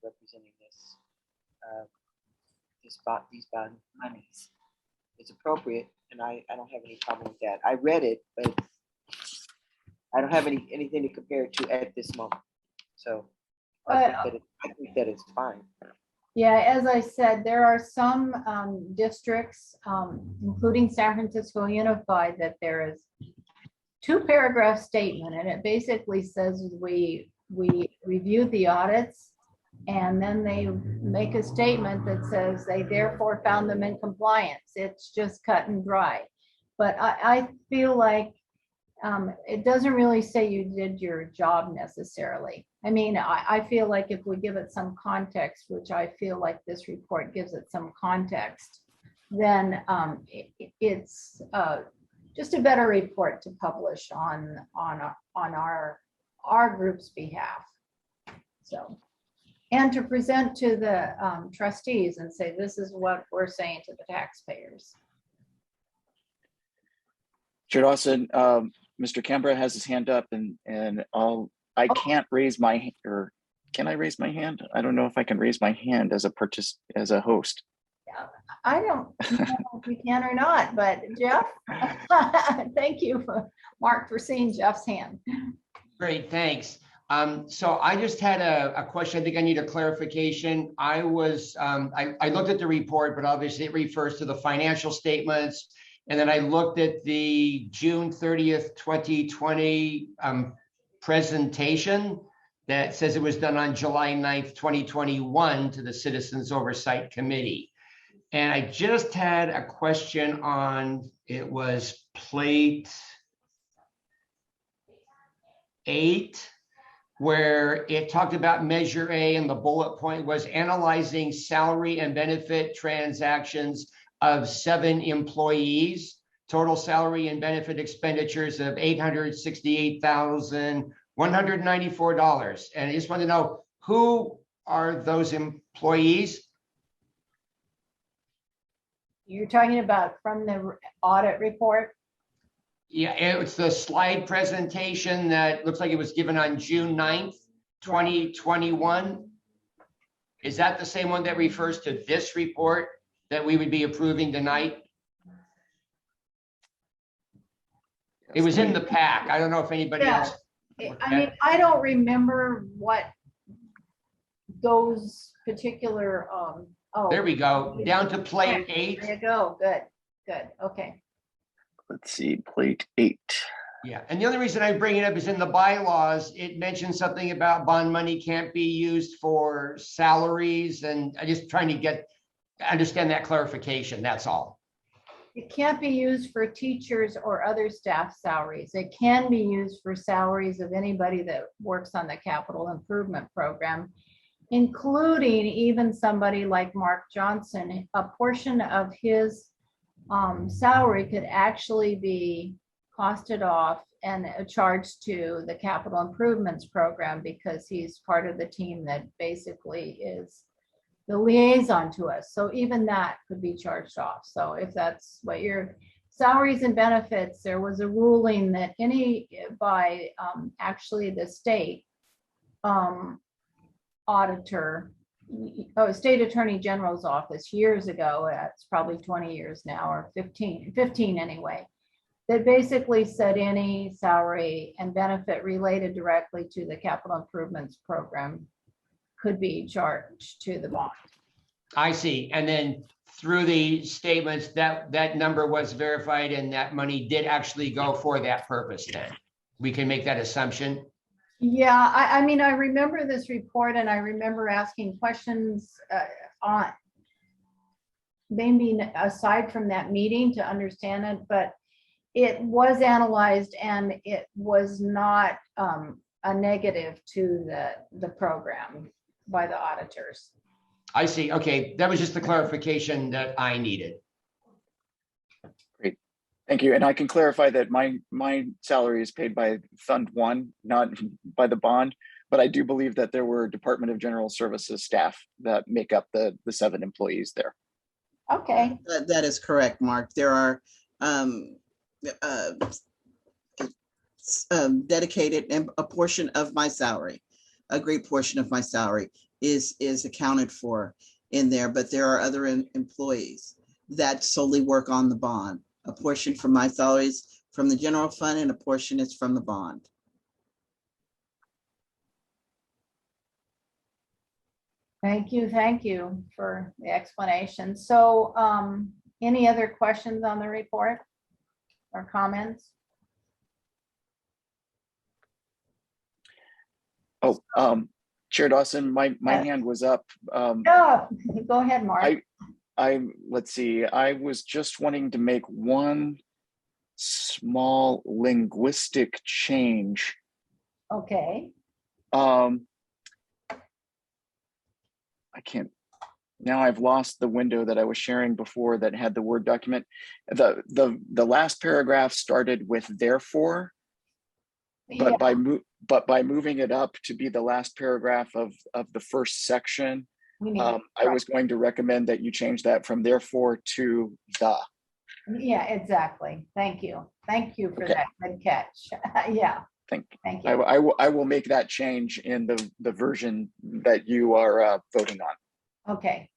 representing these bond monies. is appropriate, and I don't have any problem with that. I read it, but I don't have anything to compare it to at this moment. So I think that it's fine. Yeah, as I said, there are some districts, including San Francisco Unified, that there is 2-paragraph statement, and it basically says we reviewed the audits, and then they make a statement that says they therefore found them in compliance. It's just cut and dry. But I feel like it doesn't really say you did your job necessarily. I mean, I feel like if we give it some context, which I feel like this report gives it some context, then it's just a better report to publish on our group's behalf. So, and to present to the trustees and say, this is what we're saying to the taxpayers. Chair Dawson, Mr. Canberra has his hand up, and I can't raise my, or can I raise my hand? I don't know if I can raise my hand as a host. Yeah, I don't know if we can or not, but Jeff, thank you, Mark, for seeing Jeff's hand. Great, thanks. So I just had a question. I think I need a clarification. I looked at the report, but obviously it refers to the financial statements. And then I looked at the June 30th, 2020 presentation that says it was done on July 9th, 2021 to the Citizens Oversight Committee. And I just had a question on, it was plate 8, where it talked about Measure A, and the bullet point was analyzing salary and benefit transactions of 7 employees, total salary and benefit expenditures of $868,194. And I just want to know, who are those employees? You're talking about from the audit report? Yeah, it's the slide presentation that looks like it was given on June 9th, 2021. Is that the same one that refers to this report that we would be approving tonight? It was in the pack. I don't know if anybody else. I mean, I don't remember what those particular, oh. There we go, down to plate 8. There you go, good, okay. Let's see, plate 8. Yeah, and the only reason I bring it up is in the bylaws, it mentions something about bond money can't be used for salaries, and I'm just trying to understand that clarification, that's all. It can't be used for teachers or other staff salaries. It can be used for salaries of anybody that works on the capital improvement program, including even somebody like Mark Johnson. A portion of his salary could actually be costed off and charged to the capital improvements program, because he's part of the team that basically is the liaison to us. So even that could be charged off. So if that's what your salaries and benefits, there was a ruling that by actually the state auditor, state attorney general's office years ago, it's probably 20 years now, or 15 anyway, that basically said any salary and benefit related directly to the capital improvements program could be charged to the bond. I see. And then through the statements that number was verified and that money did actually go for that purpose, then we can make that assumption. Yeah, I mean, I remember this report, and I remember asking questions on maybe aside from that meeting to understand it, but it was analyzed and it was not a negative to the program by the auditors. I see. Okay, that was just the clarification that I needed. Great, thank you. And I can clarify that my salary is paid by Fund 1, not by the bond, but I do believe that there were Department of General Services staff that make up the 7 employees there. Okay. That is correct, Mark. There are dedicated, and a portion of my salary, a great portion of my salary is accounted for in there, but there are other employees that solely work on the bond. A portion from my salaries from the general fund and a portion is from the bond. Thank you for the explanation. So any other questions on the report or comments? Oh, Chair Dawson, my hand was up. No, go ahead, Mark. Let's see, I was just wanting to make one small linguistic change. Okay. I can't, now I've lost the window that I was sharing before that had the Word document. The last paragraph started with therefore, but Yeah. by moving it up to be the last paragraph of the first section, I was going to recommend that you change that from therefore to the. Yeah, exactly. Thank you. Thank you for Okay. that. Good catch. Yeah. Thank you. I will make that change in the version that you are voting on. Okay.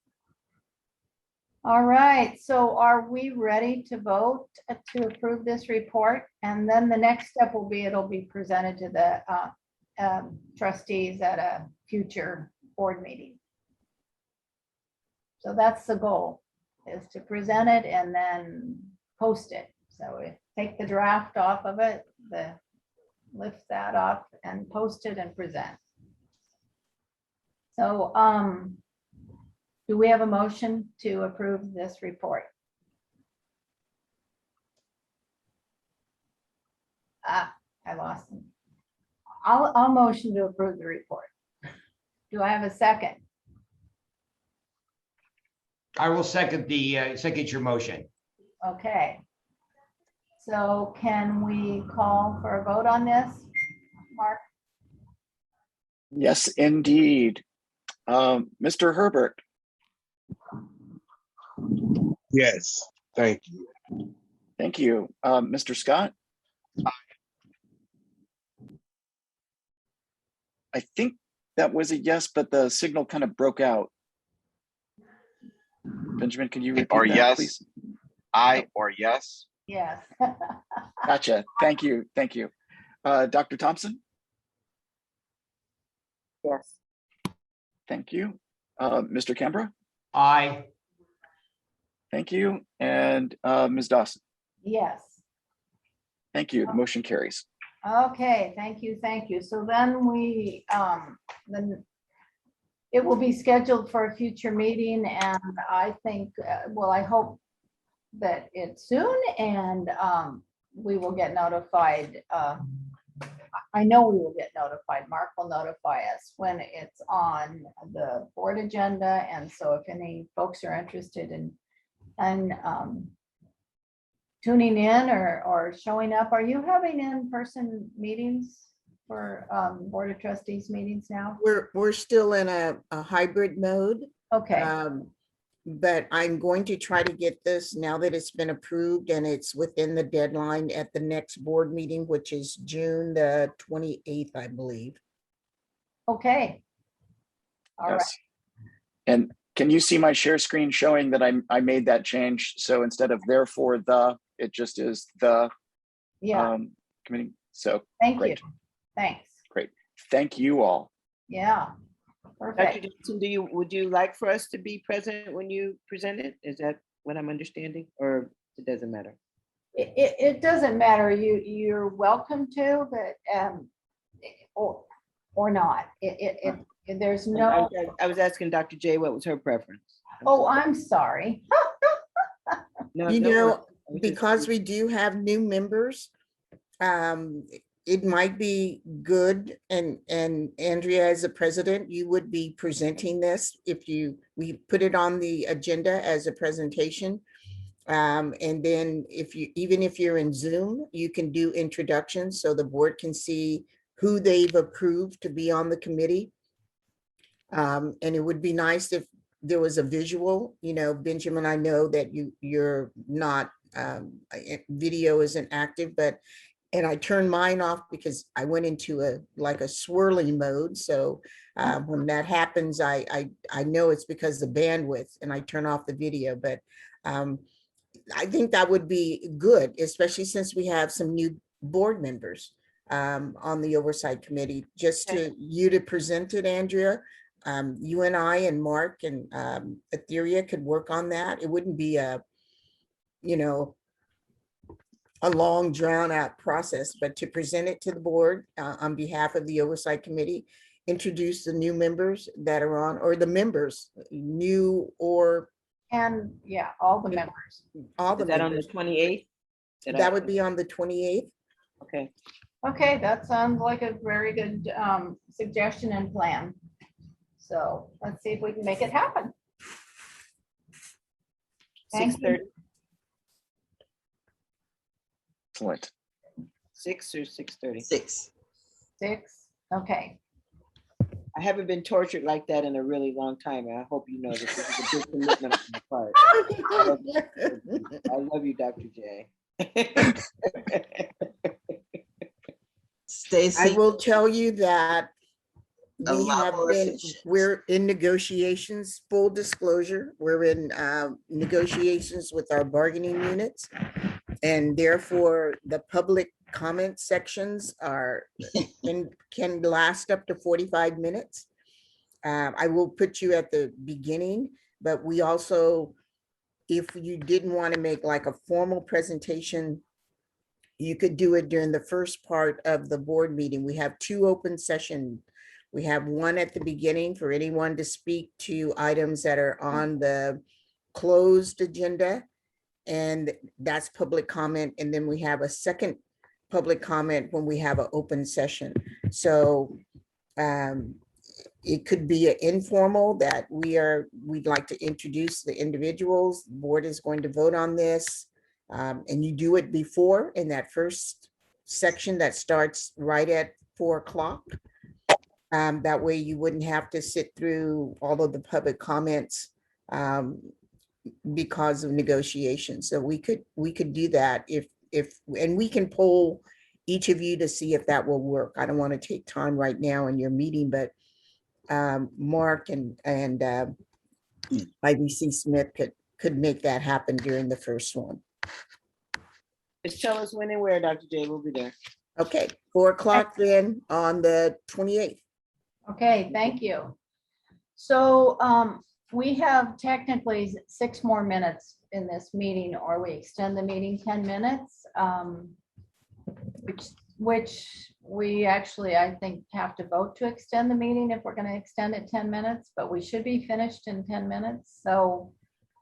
All right. So are we ready to vote to approve this report? And then the next step will be, it'll be presented to the trustees at a future board meeting. So that's the goal, is to present it and then post it. So we take the draft off of it, lift that off and post it and present. So do we have a motion to approve this report? I lost them. I'll motion to approve the report. Do I have a second? I will second your motion. Okay. So can we call for a vote on this, Mark? Yes, indeed. Mr. Herbert. Yes, thank you. Thank you. Mr. Scott? I think that was a yes, but the signal kind of broke out. Benjamin, can you repeat Or that, yes, please? or yes. Yes. Gotcha. Thank you. Thank you. Dr. Thompson? Yes. Thank you. Mr. Canberra? Aye. Thank you. And Ms. Dawson? Yes. Thank you. The motion carries. Okay, thank you, thank you. So then then it will be scheduled for a future meeting, and I think, well, I hope that it's soon, and we will get notified. I know we will get notified. Mark will notify us when it's on the board agenda, and so if any folks are interested in tuning in or showing up. Are you having in-person meetings for Board of Trustees meetings now? We're still in a hybrid mode. Okay. But I'm going to try to get this now that it's been approved and it's within the deadline at the next board meeting, which is June the 28th, I believe. Okay. All right. Yes. And can you see my share screen showing that I made that change? So instead of therefore it just is the committee. So Thank great. you. Thanks. Great. Thank you all. Yeah. Dr. Perfect. Johnson, would you like for us to be present when you present it? Is that what I'm understanding, or it doesn't matter? It doesn't matter. You're welcome to, but or not. There's no. I was asking Dr. J what was her preference. I'm sorry. No, You no know, worries. because we do have new members, it might be good, and Andrea, as the president, you would be presenting this if we put it on the agenda as a presentation. And then even if you're in Zoom, you can do introductions so the board can see who they've approved to be on the committee. And it would be nice if there was a visual, Benjamin, I know that you're not, video isn't active, and I turned mine off because I went into a swirling mode. So when that happens, I know it's because of the bandwidth, and I turn off the video, but I think that would be good, especially since we have some new board members on the Oversight Committee, just to you to present it, Andrea. You and I and Mark and Etheria could work on that. It wouldn't be a, you know, a long drawn out process, but to present it to the board on behalf of the Oversight Committee, introduce the new members that are on, or the members, new or. And yeah, all the members. All the Is that on the members. 28th? That would be on the 28th. Okay. Okay, that sounds like a very good suggestion and plan. So let's see if we can make it happen. Thank you. 6:30, Excellent. 6 or 6:30? 6. 6, okay. I haven't been tortured like that in a really long time. And I hope you know this is a big commitment on my part. I love you, Dr. J. Stacy. I will tell you that A we lot have more been, efficient. we're in negotiations, full disclosure, we're in negotiations with our bargaining units. And therefore, the public comment sections are, can last up to 45 minutes. I will put you at the beginning, but we also, if you didn't want to make like a formal presentation, you could do it during the first part of the board meeting. We have 2 open sessions. We have one at the beginning for anyone to speak to items that are on the closed agenda. And that's public comment. And then we have a second public comment when we have an open session. So it could be an informal that we'd like to introduce the individuals. The board is going to vote on this. And you do it before in that first section that starts right at 4 o'clock. That way you wouldn't have to sit through all of the public comments because of negotiations. So we could do that if and we can poll each of you to see if that will work. I don't want to take time right now in your meeting, but Mark and IBC Smith could make that happen during the first one. Just tell us when and where, Dr. J. We'll be there. Okay, 4 o'clock then on the 28th. Okay, thank you. So we have technically 6 more minutes in this meeting, or we extend the meeting 10 minutes, which we actually, I think, have to vote to extend the meeting if we're going to extend it 10 minutes, but we should be finished in 10 minutes. So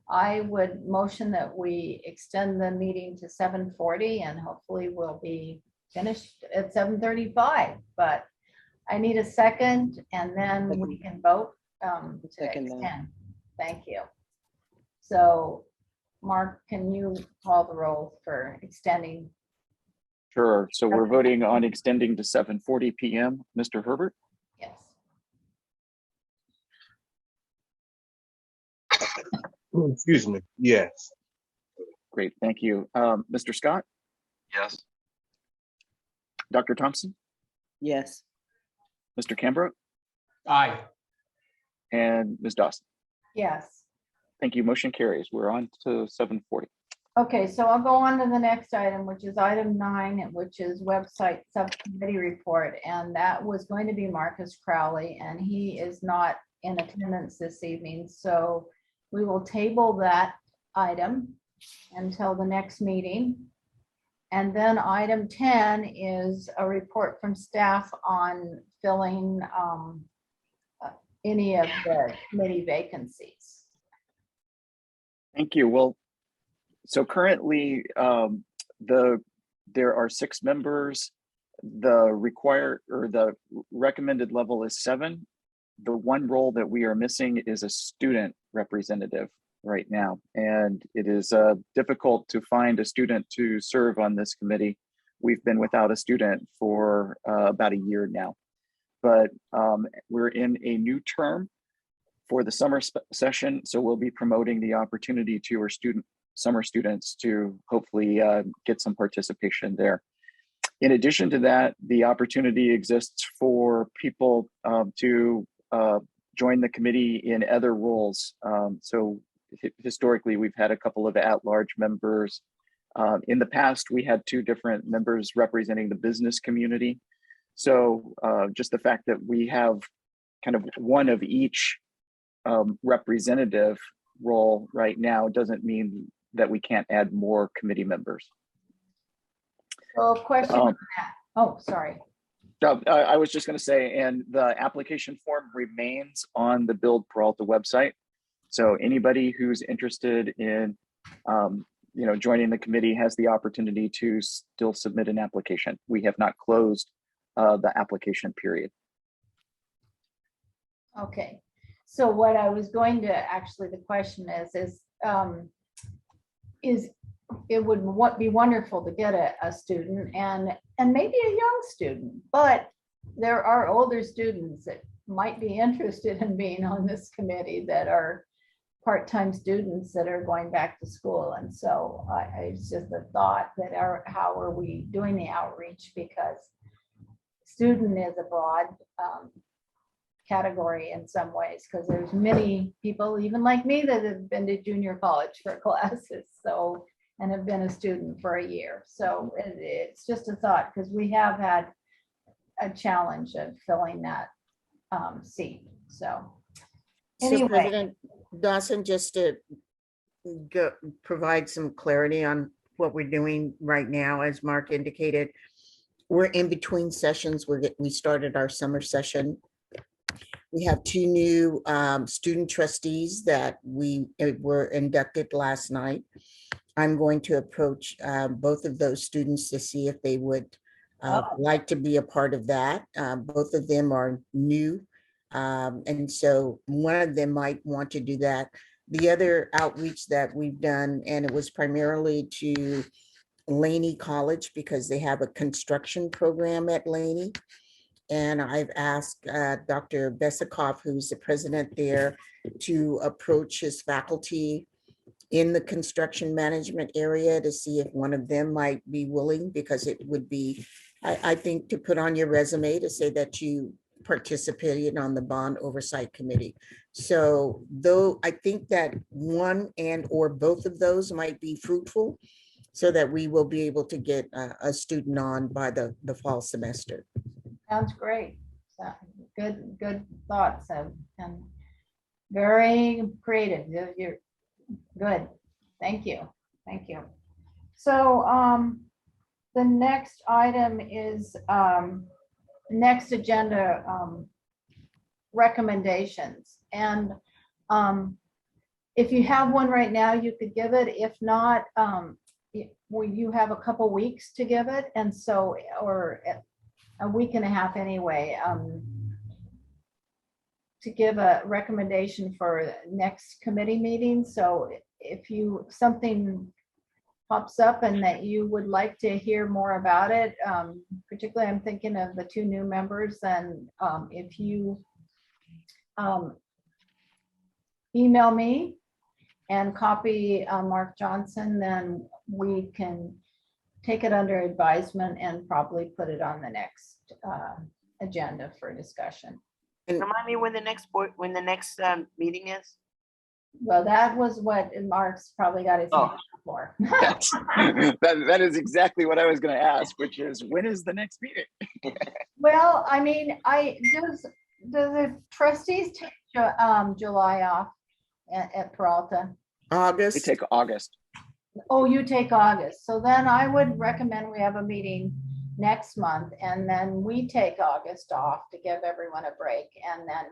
I would motion that we extend the meeting to 7:40 and hopefully we'll be finished at 7:35, but I need a second and then we can vote to Second then. extend. Thank you. So Mark, can you call the roll for extending? Sure. So we're voting on extending to 7:40 p.m. Mr. Herbert, Yes. Excuse me. Yes. great. Thank you. Mr. Scott, Yes. Dr. Thompson, Yes. Mr. Canberra, Aye. and Ms. Dawson. Yes. Thank you. Motion carries. We're on to 7:40. Okay, so I'll go on to the next item, which is item 9, which is website subcommittee report. And that was going to be Marcus Crowley, and he is not in attendance this evening. So we will table that item until the next meeting. And then item 10 is a report from staff on filling any of the committee vacancies. Thank you. Well, so currently there are 6 members. The recommended level is 7. The one role that we are missing is a student representative right now. And it is difficult to find a student to serve on this committee. We've been without a student for about a year now. But we're in a new term for the summer session. So we'll be promoting the opportunity to our summer students to hopefully get some participation there. In addition to that, the opportunity exists for people to join the committee in other roles. So historically, we've had a couple of at-large members. In the past, we had 2 different members representing the business community. So just the fact that we have kind of one of each representative role right now doesn't mean that we can't add more committee members. So a question on that. Oh, sorry. I was just going to say, and the application form remains on the Build Peralta website. So anybody who's interested in, joining the committee has the opportunity to still submit an application. We have not closed the application period. Okay. So what I was going to actually, the question is it would be wonderful to get a student and maybe a young student, but there are older students that might be interested in being on this committee that are part-time students that are going back to school. And so it's just a thought that how are we doing the outreach, because student is a broad category in some ways, because there's many people, even like me, that have been to junior college for classes, so, and have been a student for a year. So it's just a thought, because we have had a challenge of filling that seat. So anyway. So President Dawson, just to provide some clarity on what we're doing right now, as Mark indicated, we're in between sessions. We started our summer session. We have 2 new student trustees that were inducted last night. I'm going to approach both of those students to see if they would like to be a part of that. Both of them are new. And so one of them might want to do that. The other outreach that we've done, and it was primarily to Laney College, because they have a construction program at Laney. And I've asked Dr. Besikoff, who's the president there, to approach his faculty in the construction management area to see if one of them might be willing, because it would be, I think, to put on your resume to say that you participated on the bond oversight committee. So though I think that one and or both of those might be fruitful, so that we will be able to get a student on by the fall semester. Sounds great. So good thoughts and very creative. You're good. Thank you. Thank you. So the next item is next agenda recommendations. And if you have one right now, you could give it. If not, you have a couple weeks to give it. And so, or a week and a half anyway, to give a recommendation for next committee meeting. So if something pops up and that you would like to hear more about it, particularly I'm thinking of the 2 new members, and if you email me and copy Mark Johnson, then we can take it under advisement and probably put it on the next agenda for discussion. Remind me when the next meeting is? Well, that was what Mark's probably got his hand for. That is exactly what I was going to ask, which is, when is the next meeting? Well, I mean, does the trustees take July off at Peralta? August. We take August. Oh, you take August. So then I would recommend we have a meeting next month, and then we take August off to give everyone a break, and then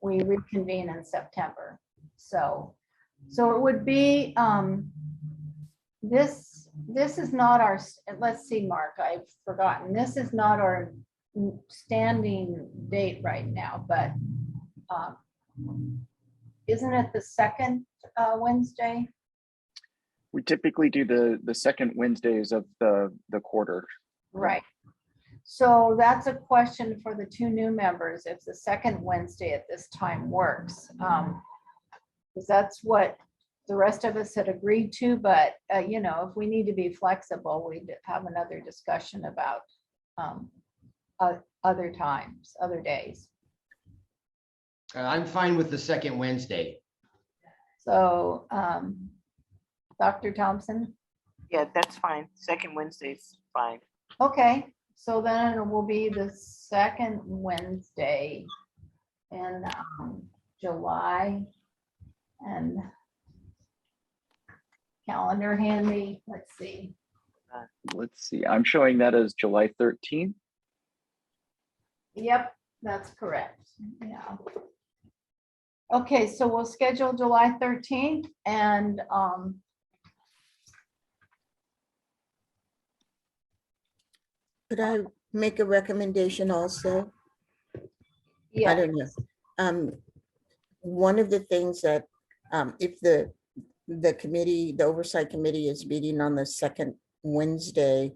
we reconvene in September. So it would be, this is not our, let's see, Mark, I've forgotten. This is not our standing date right now, but isn't it the second Wednesday? We typically do the second Wednesdays of the quarter. Right. So that's a question for the 2 new members, if the second Wednesday at this time works. Because that's what the rest of us had agreed to, but if we need to be flexible, we'd have another discussion about other times, other days. I'm fine with the second Wednesday. So, Dr. Thompson? Yeah, that's fine. Second Wednesday's fine. Okay, so then it will be the second Wednesday in July. And calendar handy, let's see. Let's see, I'm showing that as July 13th. Yep, that's correct. Yeah. Okay, so we'll schedule July 13th and Could I make a recommendation also? I yeah, don't know. One of the things that, if the committee, the oversight committee is meeting on the second Wednesday,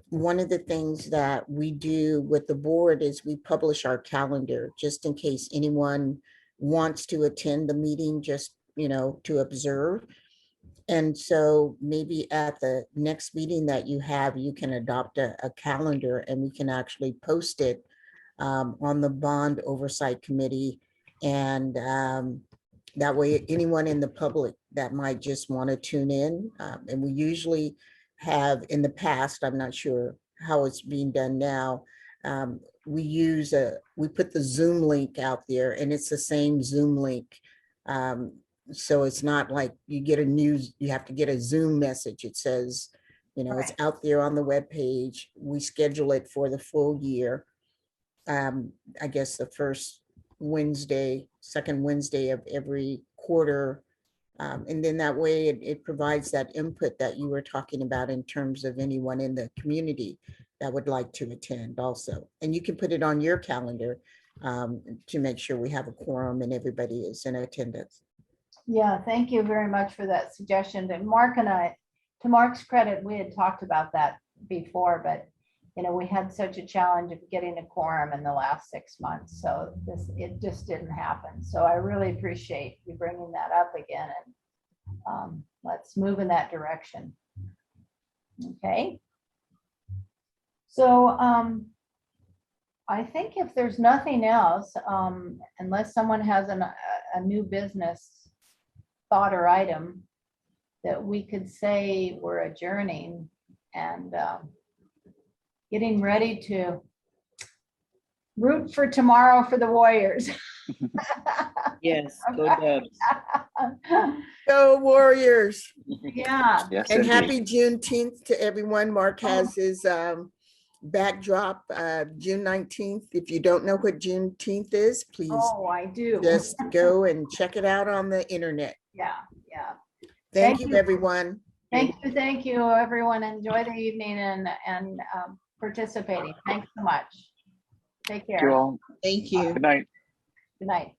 one of the things that we do with the board is we publish our calendar just in case anyone wants to attend the meeting, just, to observe. And so maybe at the next meeting that you have, you can adopt a calendar and we can actually post it on the bond oversight committee. And that way anyone in the public that might just want to tune in. And we usually have in the past, I'm not sure how it's being done now. We put the Zoom link out there and it's the same Zoom link. So it's not like you have to get a Zoom message. It says, it's out there on the webpage. We schedule it for the full year. I guess the first Wednesday, second Wednesday of every quarter. And then that way it provides that input that you were talking about in terms of anyone in the community that would like to attend also. And you can put it on your calendar to make sure we have a quorum and everybody is in attendance. yeah, thank you very much for that suggestion. And Mark and I, to Mark's credit, we had talked about that before, but we had such a challenge of getting a quorum in the last 6 months. So it just didn't happen. So I really appreciate you bringing that up again, and let's move in that direction. Okay. So I think if there's nothing else, unless someone has a new business thought or item, that we could say we're adjourning and getting ready to root for tomorrow for the Warriors. Yes, go Dubs. Go Warriors. Yeah. Yes, And indeed. happy Juneteenth to everyone. Mark has his backdrop, June 19th. If you don't know what Juneteenth is, please Oh, I do. just go and check it out on the internet. Yeah, yeah. Thank you, everyone. Thank you, everyone. Enjoy the evening and participating. Thanks so much. Take Thank care. you all. Thank you. Good night. Good night.